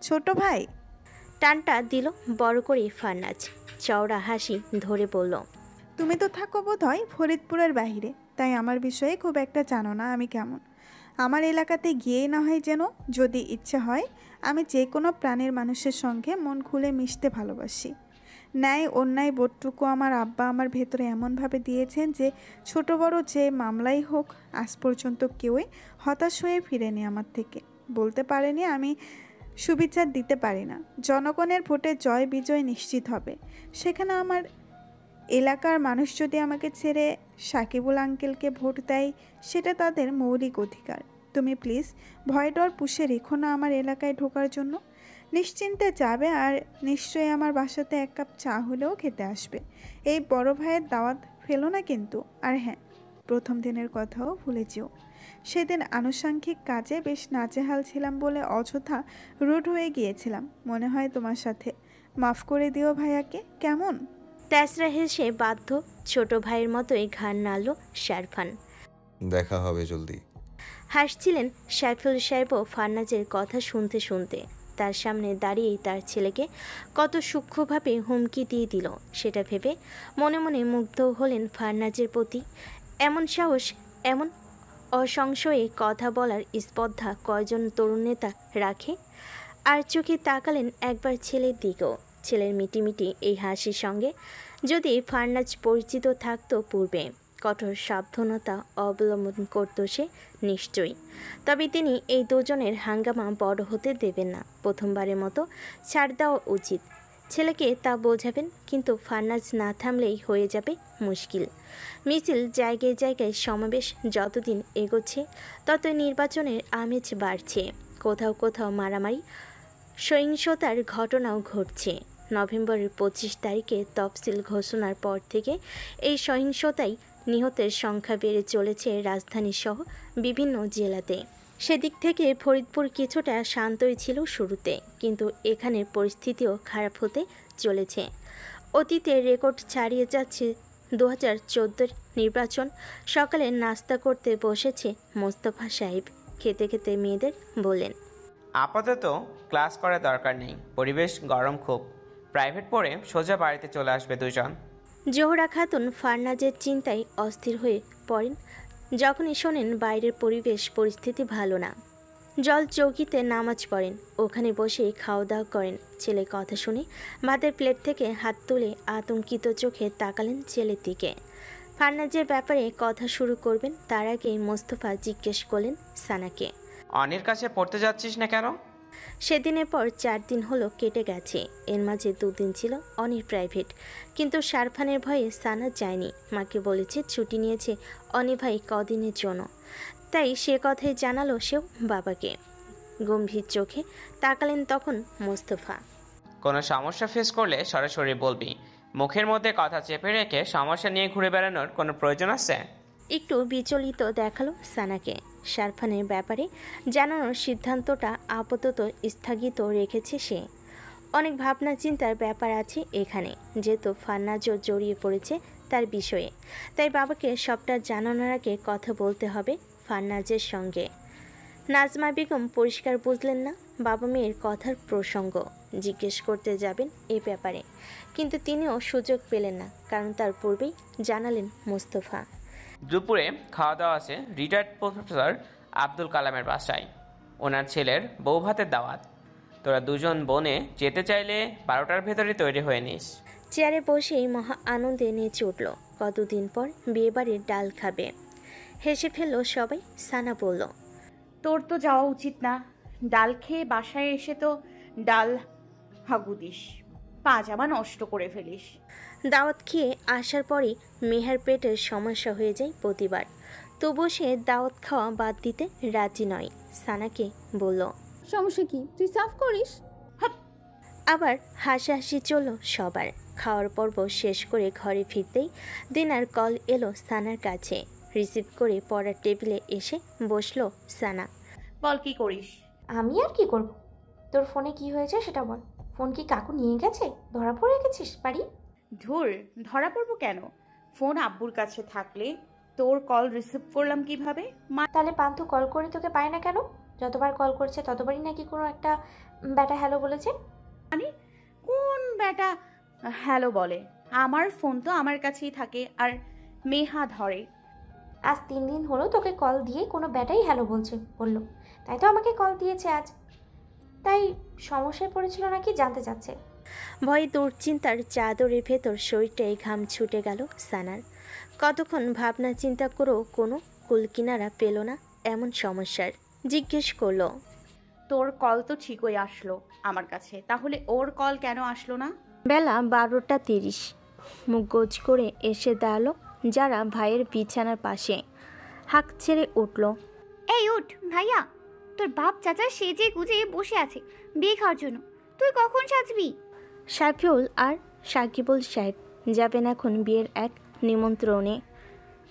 ছোট ভাই টানটা দিল বড় করে ফারনাজ। চওড়া হাসি ধরে বলল, তুমি তো থাকো বোধহয় ফরিদপুরের বাইরে, তাই আমার বিষয়ে খুব একটা জানো না আমি কেমন। আমার এলাকাতে গিয়েই না হয় যেন, যদি ইচ্ছে হয় আমি যে কোনো প্রাণের মানুষের সঙ্গে মন খুলে মিশতে ভালোবাসি। ন্যায় অন্যায় বোধটুকু আমার আব্বা আমার ভেতরে এমনভাবে দিয়েছেন যে ছোট বড় যে মামলাই হোক আজ পর্যন্ত কেউই হতাশ হয়ে ফিরেনি আমার থেকে। বলতে পারেনি আমি সুবিচার দিতে পারি না। জনগণের ভোটে জয় বিজয় নিশ্চিত হবে। সেখানে আমার এলাকার মানুষ যদি আমাকে ছেড়ে সাকিবুল আঙ্কেলকে ভোট দেয়, সেটা তাদের মৌলিক অধিকার। তুমি প্লিজ ভয় ডর পুষে রেখো না আমার এলাকায় ঢোকার জন্য। নিশ্চিন্তে যাবে, আর নিশ্চয়ই আমার বাসাতে এক কাপ চা হলেও খেতে আসবে। এই বড় ভাইয়ের দাওয়াত ফেলো না কিন্তু। আর হ্যাঁ, প্রথম দিনের কথাও ভুলে যেও। সেদিন আনুষাঙ্গিক কাজে বেশ নাজেহাল ছিলাম বলে অযথা রুড হয়ে গিয়েছিলাম মনে হয় তোমার সাথে। মাফ করে দিও ভাইয়াকে, কেমন? তেসরা হেসে বাধ্য ছোট ভাইয়ের মতোই ঘাড় নাড়ল সারফান। দেখা হবে জলদি। হাসছিলেন সাইফুল সাহেবও ফারনাজের কথা শুনতে শুনতে। তার সামনে দাঁড়িয়েই তার ছেলেকে কত সূক্ষ্মভাবে হুমকি দিয়ে দিল সেটা ভেবে মনে মনে মুগ্ধ হলেন ফারনাজের প্রতি। এমন সাহস, এমন অসংশয়ে কথা বলার স্পর্ধা কয়জন তরুণ নেতা রাখে। আর চোখে তাকালেন একবার ছেলের দিকেও। ছেলের মিটিমিটি এই হাসির সঙ্গে যদি ফারনাজ পরিচিত থাকতো পূর্বে, কঠোর সাবধানতা অবলম্বন করত সে নিশ্চয়ই। তবে তিনি এই দুজনের হাঙ্গামা বড় হতে দেবেন না। প্রথমবারের মতো ছাড় দেওয়া উচিত। ছেলেকে তা বোঝাবেন, কিন্তু ফারনাজ না থামলেই হয়ে যাবে মুশকিল। মিছিল জায়গায় জায়গায় সমাবেশ যতদিন এগোচ্ছে ততই নির্বাচনের আমেজ বাড়ছে। কোথাও কোথাও মারামারি সহিংসতার ঘটনাও ঘটছে। নভেম্বরের 25 তারিখে তফসিল ঘোষণার পর থেকে এই সহিংসতায় নিহতের সংখ্যা বেড়ে চলেছে রাজধানীসহ বিভিন্ন জেলাতে। সেদিক থেকে ফরিদপুর কিছুটা শান্তই ছিল শুরুতে, কিন্তু এখানের পরিস্থিতিও খারাপ হতে চলেছে। অতীতে রেকর্ড ছাড়িয়ে যাচ্ছে 2014 নির্বাচন। সকালে নাস্তা করতে বসেছে মোস্তফা সাহেব। খেতে খেতে মেয়েদের বললেন, আপাতত ক্লাস করার দরকার নেই, পরিবেশ গরম খুব। প্রাইভেট পড়ে সোজা বাড়িতে চলে আসবে দুজন। জোহরা খাতুন ফারনাজের চিন্তায় অস্থির হয়ে পড়েন যখনই শোনেন বাইরের পরিস্থিতি ভালো না। জল চৌকিতে নামাজ পড়েন, ওখানে বসেই খাওয়া দাওয়া করেন। ছেলে কথা শুনে ভাতের প্লেট থেকে হাত তুলে আতঙ্কিত চোখে তাকালেন ছেলের দিকে। ফারনাজের ব্যাপারে কথা শুরু করবেন তার আগে মোস্তফা জিজ্ঞেস করলেন সানাকে, অনির কাছে পড়তে যাচ্ছিস না কেন? সেদিনের পর 4 দিন হলো কেটে গেছে। এর মাঝে 2 দিন ছিল অনির প্রাইভেট, কিন্তু শারফানের ভয়ে সানা যায়নি। মাকে বলেছে ছুটি নিয়েছে অনি ভাই কদিনের জন্য, তাই সে কথাই জানালো সেও বাবাকে। গম্ভীর চোখে তাকালেন তখন মোস্তফা। কোনো সমস্যা ফেস করলে সরাসরি বলবি, মুখের মধ্যে কথা চেপে রেখে সমস্যা নিয়ে ঘুরে বেড়ানোর কোনো প্রয়োজন আছে? একটু বিচলিত দেখালো সানাকে। শারফানের ব্যাপারে জানানোর সিদ্ধান্তটা আপাতত স্থগিত রেখেছে সে। অনেক ভাবনা চিন্তার ব্যাপার আছে এখানে, যেহেতু ফারনাজও জড়িয়ে পড়েছে তার বিষয়ে। তাই বাবাকে সবটা জানানোর আগে কথা বলতে হবে ফারনাজের সঙ্গে। নাজমা বেগম পরিষ্কার বুঝলেন না বাবা মেয়ের কথার প্রসঙ্গ। জিজ্ঞেস করতে যাবেন এ ব্যাপারে, কিন্তু তিনিও সুযোগ পেলেন না, কারণ তার পূর্বেই জানালেন মোস্তফা। দুপুরে খাওয়া দাওয়া আছে রিটায়ার্ড প্রফেসর আব্দুল কালামের বাসায়। ওনার ছেলের বউ ভাতের দাওয়াত। তোরা দুজন বোনে যেতে চাইলে 12টার ভেতরে তৈরি হয়ে নিস। চেয়ারে বসেই মহা আনন্দে নেচে উঠল। কতদিন পর বিয়েবাড়ির ডাল খাবে। হেসে ফেলল সবাই। সানা বলল, তোর তো যাওয়া উচিত না। ডাল খেয়ে বাসায় এসে তো ডাল হাগু দিস, পাজামা নষ্ট করে ফেলিস। দাওয়াত খেয়ে আসার পরই মেহার পেটের সমস্যা হয়ে যায় প্রতিবার। তবু সে দাওয়াত খাওয়া বাদ দিতে রাজি নয়। সানাকে বলল, সমস্যা কি, তুই সাফ করিস। আবার হাসাহাসি চলল সবার। খাওয়ার পর্ব শেষ করে ঘরে ফিরতেই দিনার কল এলো সানার কাছে। রিসিভ করে পড়ার টেবিলে এসে বসলো সানা। বল কি করিস? আমি আর কি করব, তোর ফোনে কি হয়েছে সেটা বল। ফোন কি কাকু নিয়ে গেছে? ধরা পড়ে গেছিস বাড়ি? ধুর, ধরা পড়বো কেন? ফোন আব্বুর কাছে থাকলে তোর কল রিসিভ করলাম কিভাবে? তাহলে পান্থু কল করে তোকে পায় না কেন? যতবার কল করছে ততবারই নাকি কোনো একটা ব্যাটা হ্যালো বলেছে। মানে কোন ব্যাটা হ্যালো বলে? আমার ফোন তো আমার কাছেই থাকে, আর মেহা ধরে। আজ 3 দিন হলো তোকে কল দিয়ে কোনো ব্যাটাই হ্যালো বললো, তাই তো আমাকে কল দিয়েছে আজ। তাই সমস্যায় পড়েছিল নাকি জানতে চাচ্ছে। ভয়ে দুশ্চিন্তার চাদরের ভেতর শরীরটাই ঘাম ছুটে গেল সানার। কতক্ষণ ভাবনা চিন্তা করেও কোনো কুলকিনারা পেল না এমন সমস্যার। জিজ্ঞেস করলো, তোর কল তো ঠিকই আসলো আমার কাছে, তাহলে ওর কল কেন আসলো না? বেলা 12টা 30। মুখ গোজ করে এসে দাঁড়ালো যারা ভাইয়ের বিছানার পাশে। হাঁক ছেড়ে উঠল, এই উঠ ভাইয়া, তোর বাপ চাচা সেজে গুজে বসে আছে বিয়ে খাওয়ার জন্য, তুই কখন সাজবি? শাফিউল আর সাকিবুল সাহেব যাবেন এখন বিয়ের এক নিমন্ত্রণে।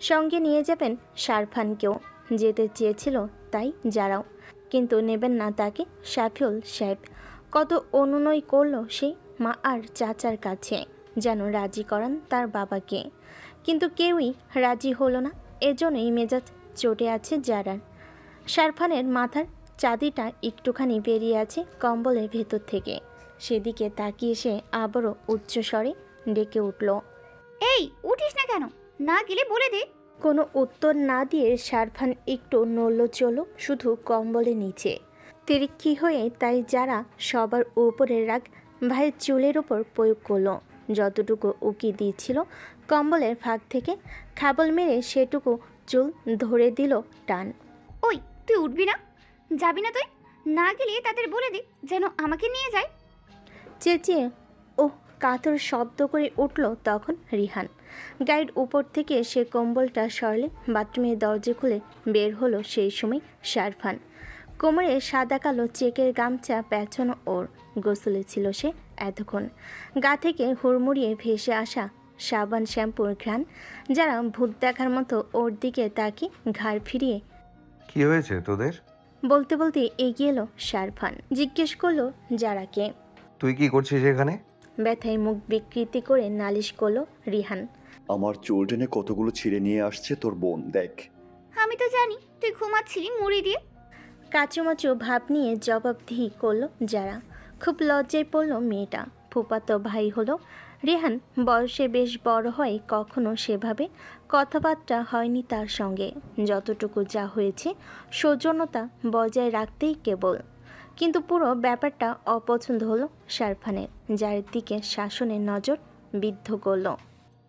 সঙ্গে নিয়ে যাবেন শারফানকেও। যেতে চেয়েছিল তাই যারাও, কিন্তু নেবেন না তাকে শাফিউল সাহেব। কত অনুনয় করলো সেই মা আর চাচার কাছে যেন রাজি করান তার বাবাকে, কিন্তু কেউই রাজি হলো না। এজন্যই মেজাজ চটে আছে যারার। শারফানের মাথার চাঁদিটা একটুখানি বেরিয়ে আছে কম্বলের ভেতর থেকে। সেদিকে তাকিয়ে সে আবারও উচ্চস্বরে ডেকে উঠল, এই উঠিস না কেন? না গেলে বলে দে। কোনো উত্তর না দিয়ে শারফান একটু নড়ল চলো শুধু কম্বলের নিচে। তিরিক্ষি হয়ে তাই যারা সবার উপরে রাগ ভাইয়ের চুলের ওপর প্রয়োগ করলো। যতটুকু উকি দিয়েছিল কম্বলের ফাঁক থেকে খাবল মেরে সেটুকু চুল ধরে দিল টান। ওই তুই উঠবি না? যাবি না তুই? না গেলে তাদের বলে দে যেন আমাকে নিয়ে যায়। চেঁচিয়ে ও কাতর শব্দ করে উঠল তখন রিহান। গাইড উপর থেকে সে কম্বলটা সরলে বাথরুমের দরজা খুলে বের হলো সেই সময় শারফান। কোমরে সাদা কালো চেকের গামছা পেঁচানো ওর। গোসলে ছিল সে এতক্ষণ। গা থেকে হুড়মুড়িয়ে ভেসে আসা সাবান শ্যাম্পুর ঘ্রাণ যারা ভূত দেখার মতো ওর দিকে তাকিয়ে ঘাড় ফিরিয়ে কি হয়েছে তোদের? বলতে বলতে এগিয়ে এলো শারফান। জিজ্ঞেস করলো যারাকে। তুই কি করছিস এখানে? ব্যথায় মুখ বিকৃতি করে নালিশ করলো রিহান। আমার চুল টেনে কতগুলো ছিঁড়ে নিয়ে আসছে তোর বোন, দেখ। আমি তো জানি তুই ঘুমাচ্ছিলি মুড়ি দিয়ে। কাচুমাচু ভাব নিয়ে জবাবদিহি করলো যারা। খুব লজ্জায় পড়ল মেয়েটা। ফুপাতো ভাই হলো রেহান, বয়সে বেশ বড় হয় কখনো সেভাবে কথাবার্তা হয়নি তার সঙ্গে। যতটুকু যা হয়েছে সৌজন্যতা বজায় রাখতেই কেবল। কিন্তু পুরো ব্যাপারটা অপছন্দ হলো শারফানের, যার দিকে শাসনের নজর বিদ্ধ করল।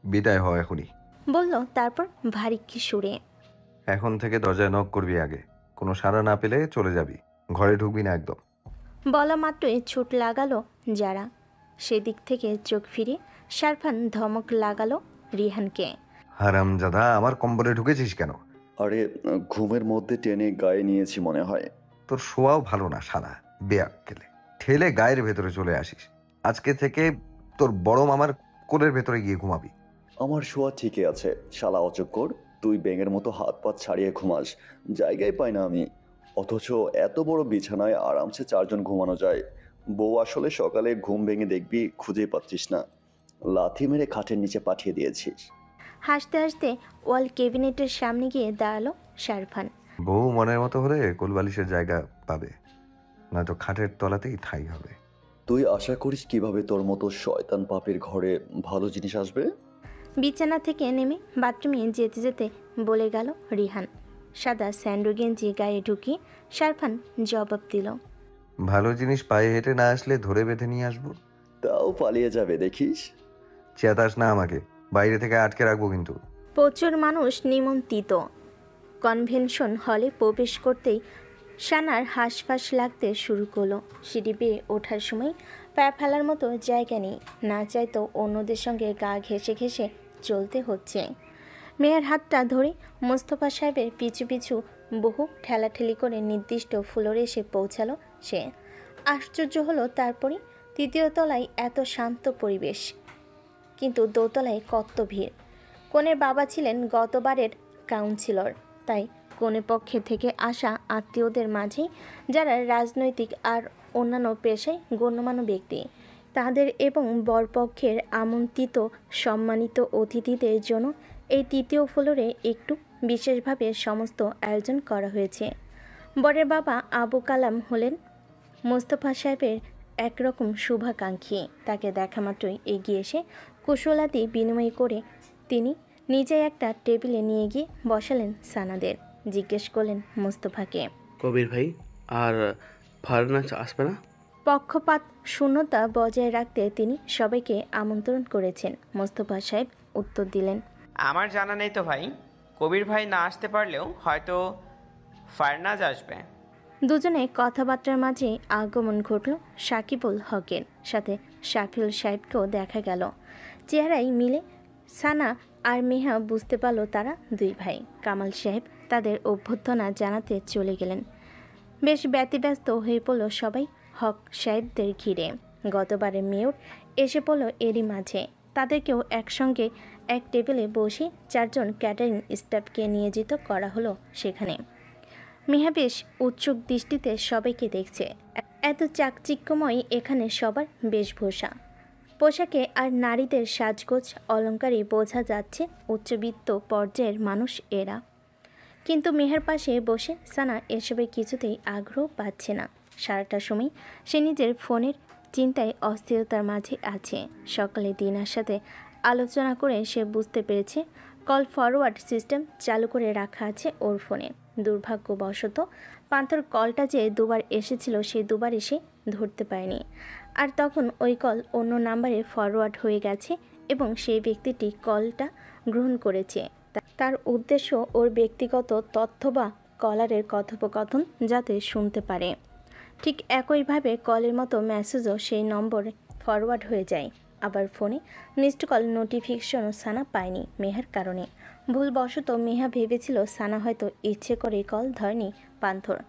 বিদায় হয় এখনই, বলল তারপর ভারী সুরে। এখন থেকে দরজায় নক করবি আগে, কোনো সাড়া না পেলে চলে যাবি, ঘরে ঢুকবি না একদম। বলা মাত্রই ছুট লাগালো যারা। সেদিক থেকে চোখ ফিরে শারফান ধমক লাগালো রিহানকে। হারামজাদা, আমার কম্বলে ঢুকেছিস কেন? আরে ঘুমের মধ্যে টেনে গায়ে নিয়েছি মনে হয়। তোর শোয়াও ভালো না শালা, বেয়াক্কেলে ঠেলে গায়ের ভেতরে চলে আসিস। আজকে থেকে তোর বড় মামার কোলের ভেতরে গিয়ে ঘুমাবি। আমার শোয়া ঠিকই আছে শালা অচক্কর, তুই ব্যাঙের মতো হাত পা ছাড়িয়ে ঘুমাস, জায়গায় পাই না আমি। অথচ এত বড় বিছানায় আরামসে 4 জন ঘুমানো যায়। বউ আসলে সকালে ঘুম ভেঙে দেখবি খুঁজেই পাচ্ছিস না, লাথি মেরে খাটের নিচে পাঠিয়ে দিয়েছিস। হাসতে হাসতে ওয়াল ক্যাবিনেটের সামনে গিয়ে দাঁড়ালো শারফান। বউ মনের মতো হলে কোলবালিশের জায়গা পাবে, নয়তো খাটের তলাতেই ঠাঁই হবে। তুই আশা করিস কিভাবে তোর মতো শয়তান পাপের ঘরে ভালো জিনিস আসবে? বিছানা থেকে নেমে বাথরুমে যেতে যেতে বলে গেল রিহান। সাদা স্যান্ডো গেঞ্জি গায়ে ঢুকিয়ে শারফান জবাব দিল, ভালো জিনিস পায়ে হেঁটে না আসলে ধরে বেঁধে নিয়ে আসবো। তাও পালিয়ে যাবে দেখিস। চেতাস না আমাকে, বাইরে থেকে আটকে রাখবো কিন্তু। প্রচুর মানুষ নিমন্ত্রিত কনভেনশন হলে প্রবেশ করতেই সানার হাঁসফাঁস লাগতে শুরু করলো। সিঁড়ি বেয়ে ওঠার সময় পা ফেলার মতো জায়গা নেই, না চাইতো অন্যদের সঙ্গে গা ঘেঁষে ঘেঁষে চলতে হচ্ছে। মেয়ের হাতটা ধরে মোস্তফা সাহেবের পিছু পিছু বহু ঠেলাঠেলি করে নির্দিষ্ট ফ্লোরে এসে পৌঁছালো সে। আশ্চর্য হলো তারপরে 3য় তলায় এত শান্ত পরিবেশ, কিন্তু দোতলায় কত ভিড়। কনের বাবা ছিলেন গতবারের কাউন্সিলর, তাই কনে পক্ষে থেকে আসা আত্মীয়দের মাঝে যারা রাজনৈতিক আর অন্যান্য পেশায় গণ্যমান্য ব্যক্তি, তাদের এবং বরপক্ষের আমন্ত্রিত সম্মানিত অতিথিদের জন্য এই 3য় ফ্লোরে একটু বিশেষভাবে সমস্ত আয়োজন করা হয়েছে। বরের বাবা আবু কালাম হলেন মোস্তফা সাহেবের একরকম শুভাকাঙ্ক্ষী। তাকে দেখা মাত্রই এগিয়ে এসে কুশলাদি বিনিময় করে তিনি নিজে একটা টেবিলে নিয়ে গিয়ে বসালেন সানাদের। জিজ্ঞেস করলেন মোস্তফাকে, কবির ভাই আর ফারনাজ আসবে না? পক্ষপাত শূন্যতা বজায় রাখতে তিনি সবাইকে আমন্ত্রণ করেছেন। মোস্তফা সাহেব উত্তর দিলেন, আমার জানা নেই তো ভাই, কবির ভাই না আসতে পারলেও হয়তো ফারনাজ আসবে। দুজনে কথাবার্তার মাঝে আগমন ঘটল সাকিবুল হকের, সাথে শাকিল সাহেবকেও দেখা গেল। চেহারায় মিলে সানা আর মেহা বুঝতে পারল তারা 2 ভাই। কামাল সাহেব তাদের অভ্যর্থনা জানাতে চলে গেলেন। বেশ ব্যতিব্যস্ত হয়ে পড়ল সবাই হক সাহেবদের ঘিরে। গতবারের মেয়র এসে পড়ল এরই মাঝে। তাদেরকেও একসঙ্গে এক টেবিলে বসে 4 জন ক্যাটারিং স্টাফকে নিয়োজিত করা হলো সেখানে। মেহা বেশ উৎসুক দৃষ্টিতে সবাইকে দেখছে। এত চাকচিক্যময় এখানে সবার বেশভূষা, পোশাকে আর নারীদের সাজগোজ অলঙ্কারে বোঝা যাচ্ছে উচ্চবিত্ত পর্যায়ের মানুষ এরা। কিন্তু মেহের পাশে বসে সানা এসবে কিছুতেই আগ্রহ পাচ্ছে না। সারাটা সময় সে নিজের ফোনের চিন্তায় অস্থিরতার মাঝে আছে। সকালে দিনার সাথে আলোচনা করে সে বুঝতে পেরেছে কল ফরওয়ার্ড সিস্টেম চালু করে রাখা আছে ওর ফোনে। দুর্ভাগ্যবশত পান্থর কলটা যে দুবার এসেছিল সেই দুবারই সে ধরতে পারেনি। আর তখন ওই কল অন্য নাম্বারে ফরওয়ার্ড হয়ে গেছে এবং সেই ব্যক্তিটি কলটা গ্রহণ করেছে। তার উদ্দেশ্য ওর ব্যক্তিগত তথ্য বা কলারের কথোপকথন যাতে শুনতে পারে। ঠিক একইভাবে কলের মতো মেসেজও সেই নম্বরে ফরওয়ার্ড হয়ে যায়। আবার ফোনে মিসড কল নোটিফিকেশনও সানা পায়নি মেহার কারণে। ভুলবশত মেহা ভেবেছিল সানা হয়তো ইচ্ছে করে কল ধরেনি পান্থর,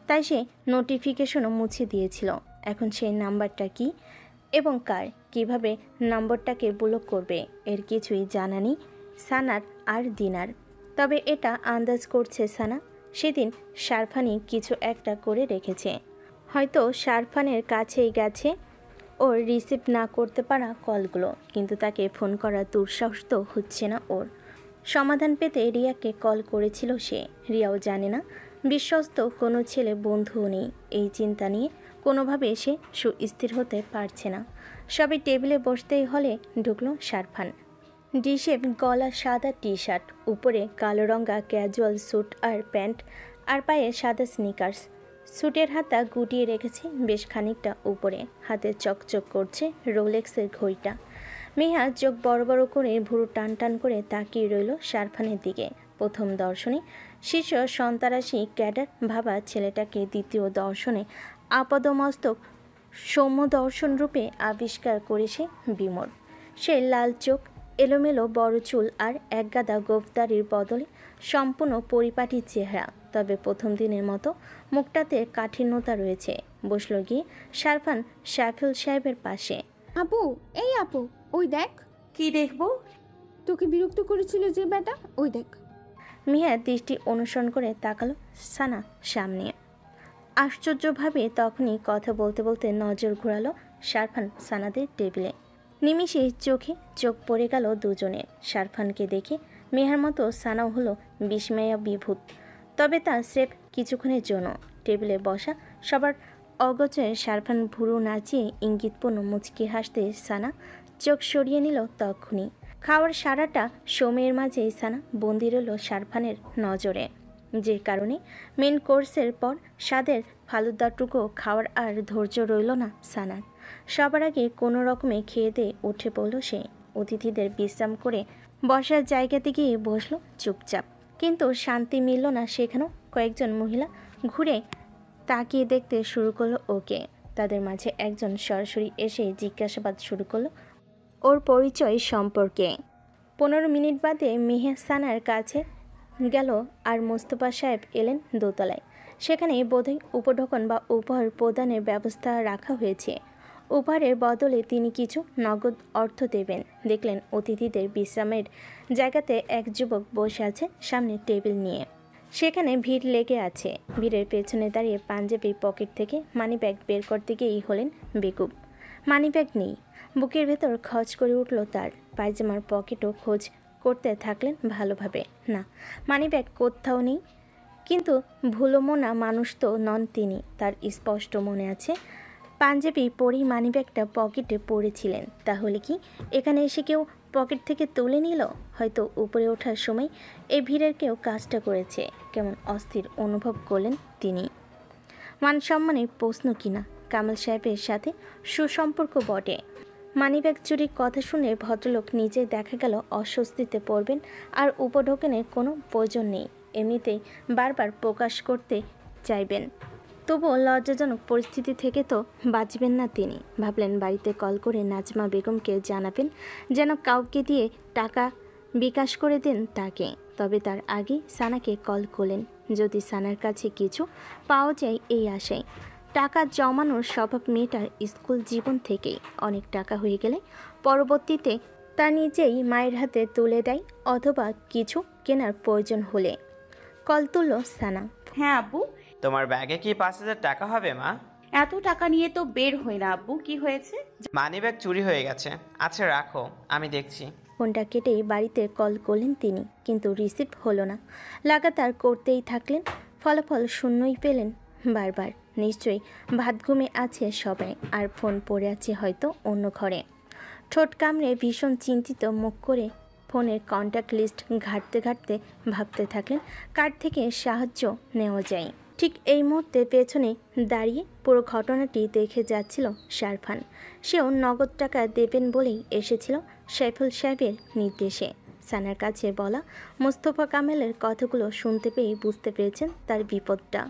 তাই সে নোটিফিকেশনও মুছে দিয়েছিল। এখন সেই নাম্বারটা কি এবং কার, কিভাবে নম্বরটাকে ব্লক করবে এর কিছুই জানা নেই সানার আর দিনার। তবে এটা আন্দাজ করছে সানা সেদিন শারফানি কিছু একটা করে রেখেছে। হয়তো শারফানের কাছেই গেছে ওর রিসিভ না করতে পারা কলগুলো, কিন্তু তাকে ফোন করার দুঃসাহস তো হচ্ছে না ওর। সমাধান পেতে রিয়াকে কল করেছিল সে। রিয়াও জানে না বিশ্বস্ত কোনো ছেলে বন্ধুও নেই। এই চিন্তা নিয়ে কোনোভাবে সে সুস্থির হতে পারছে না। সবে টেবিলে বসতেই হলে ঢুকলো শারফান। ডিশেপ গলা সাদা টি শার্ট, উপরে কালো রঙা ক্যাজুয়াল স্যুট আর প্যান্ট, আর পায়ে সাদা স্নিকার্স। স্যুটের হাতটা গুটিয়ে রেখেছে বেশ খানিকটা উপরে, হাতে চকচক করছে রোলেক্সের ঘড়িটা। মেহা চোখ বড় বড় করে ভুরু টান টান করে তাকিয়ে রইল শারফানের দিকে। প্রথম দর্শনে শীর্ষ সন্তারাশি ক্যাডার ভাবা ছেলেটাকে দ্বিতীয় দর্শনে আপাদমস্তক সৌম্য দর্শন রূপে আবিষ্কার করেছে বিমর। সে লাল চোখ, এলোমেলো বড় চুল আর একগাদা গোফদারির বদলে সম্পূর্ণ পরিপাটি চেহারা। তবে প্রথম দিনের মতো মুখটাতে কাঠিন্যতা রয়েছে। বসল গিয়ে শারফান শাফিল সাহেবের পাশে। আপু, এই আপু, ওই দেখ। কি দেখবো? তোকে বিরক্ত করেছিল যে বেটা, ওই দেখ। মিয়া দৃষ্টি অনুসরণ করে তাকালো সানা সামনে। আশ্চর্যভাবে তখনই কথা বলতে বলতে নজর ঘোরালো শারফান সানাদের টেবিলে। নিমিষে চোখে চোখ পড়ে গেল দুজনের। শারফানকে দেখে মেহার মতো সানাও হলো বিস্ময়া বিভূত, তবে তা স্রেফ কিছুক্ষণের জন্য। টেবিলে বসা সবার অগোচরে শারফান ভুরু নাচিয়ে ইঙ্গিতপূর্ণ মুচকি হাসতে সানা চোখ সরিয়ে নিল তখনই। খাওয়ার সারাটা সময়ের মাঝেই সানা বন্দি রইল শারফানের নজরে, যে কারণে মেন কোর্সের পর স্বাদের ফালুদাটুকু খাওয়ার আর ধৈর্য রইল না সানার। সবার আগে কোনো রকমে খেয়ে দিয়ে উঠে পড়ল সে। অতিথিদের বিশ্রাম করে বসার জায়গাতে গিয়ে বসলো চুপচাপ, কিন্তু শান্তি মিলল না সেখানেও। কয়েকজন মহিলা ঘুরে তাকিয়ে দেখতে শুরু করলো ওকে। তাদের মাঝে একজন সরাসরি এসে জিজ্ঞাসাবাদ শুরু করলো ওর পরিচয় সম্পর্কে। 15 মিনিট বাদে মেহা সানার কাছে গেল আর মোস্তফা সাহেব এলেন দোতলায়। সেখানে বোধহয় উপঢৌকন বা উপহার প্রদানের ব্যবস্থা রাখা হয়েছে। উপহারের বদলে তিনি কিছু নগদ অর্থ দেবেন। দেখলেন অতিথিদের বিশ্রামের জায়গাতে এক যুবক বসে আছে সামনে টেবিল নিয়ে। সেখানে ভিড় লেগে আছে। ভিড়ের পেছনে দাঁড়িয়ে পাঞ্জাবি পকেট থেকে মানিব্যাগ বের করতে গিয়েই হলেন বেকুব। মানিব্যাগ নেই। বুকের ভেতর খচ করে উঠল তার। পায়জামার পকেটও খোঁজ করতে থাকলেন ভালোভাবে। না, মানিব্যাগ কোথাও নেই। কিন্তু ভুলোমনা মানুষ তো নন তিনি। তার স্পষ্ট মনে আছে পাঞ্জাবি পরেই মানিব্যাগটা পকেটে পড়েছিলেন। তাহলে কি এখানে এসে কেউ পকেট থেকে তুলে নিল? হয়তো উপরে ওঠার সময় এই ভিড়ের কেউ কাজটা করেছে। কেমন অস্থির অনুভব করলেন তিনি। মান সম্মানের প্রশ্ন কিনা, কামাল সাহেবের সাথে সুসম্পর্ক বটে। মানিব্যাগ চুরির কথা শুনে ভদ্রলোক নিজে দেখা গেল অস্বস্তিতে পড়বেন, আর উপঢৌকনের কোনো প্রয়োজন নেই। এমনিতেই বারবার প্রকাশ করতে চাইবেন, তবুও লজ্জাজনক পরিস্থিতি থেকে তো বাঁচবেন না তিনি। ভাবলেন বাড়িতে কল করে নাজমা বেগমকে জানাবেন যেন কাউকে দিয়ে টাকা বিকাশ করে দেন তাকে। তবে তার আগে সানাকে কল করলেন, যদি সানার কাছে কিছু পাওয়া যায় এই আশায়। টাকা জমানোর স্বভাব মেয়েটার স্কুল জীবন থেকেই। অনেক টাকা হয়ে গেলে পরবর্তীতে তা নিজেই মায়ের হাতে তুলে দেয়, অথবা কিছু কেনার প্রয়োজন হলে। কল তুলল সানা। হ্যাঁ আব্বু। তোমার ব্যাগে কি 5,000 টাকা হবে মা? এত টাকা নিয়ে তো বের হই না আব্বু। কি হয়েছে? মানিব্যাগ চুরি হয়ে গেছে। আচ্ছা রাখো, আমি দেখছি। ফোনটা কেটেই বাড়িতে কল করলেন তিনি, কিন্তু রিসিভ হলো না। লাগাতার করতেই থাকলেন, ফলাফল শূন্যই পেলেন বারবার। নিশ্চয়ই ভাত ঘুমে আছে সবাই, আর ফোন পড়ে আছে হয়তো অন্য ঘরে। ঠোঁট কামড়ে ভীষণ চিন্তিত মুখ করে ফোনের কন্ট্যাক্ট লিস্ট ঘাঁটতে ঘাঁটতে ভাবতে থাকলেন কার থেকে সাহায্য নেওয়া যায়। ঠিক এই মুহূর্তে পেছনে দাঁড়িয়ে পুরো ঘটনাটি দেখে যাচ্ছিল শারফান। সেও নগদ টাকা দেবেন বলেই এসেছিল সাইফুল সাহেবের নির্দেশে। সানার কাছে বলা মোস্তফা কামালের কথাগুলো শুনতে পেয়ে বুঝতে পেরেছেন তার বিপদটা।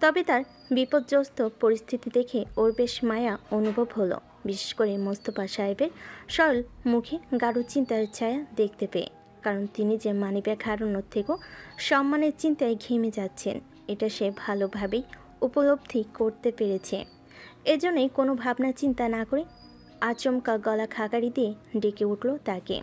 তবে তার বিপর্যস্ত পরিস্থিতি দেখে ওর বেশ মায়া অনুভব হলো, বিশেষ করে মোস্তফা সাহেবের সরল মুখে গাঢ় চিন্তার ছায়া দেখতে পেয়ে। কারণ তিনি যে মানিব্যাগ হারানোর থেকেও সম্মানের চিন্তায় ঘেমে যাচ্ছেন, এটা সে ভালোভাবেই উপলব্ধি করতে পেরেছে। এজন্যই কোনো ভাবনা চিন্তা না করে আচমকা গলা খাকারি দিয়ে ডেকে উঠল তাকে।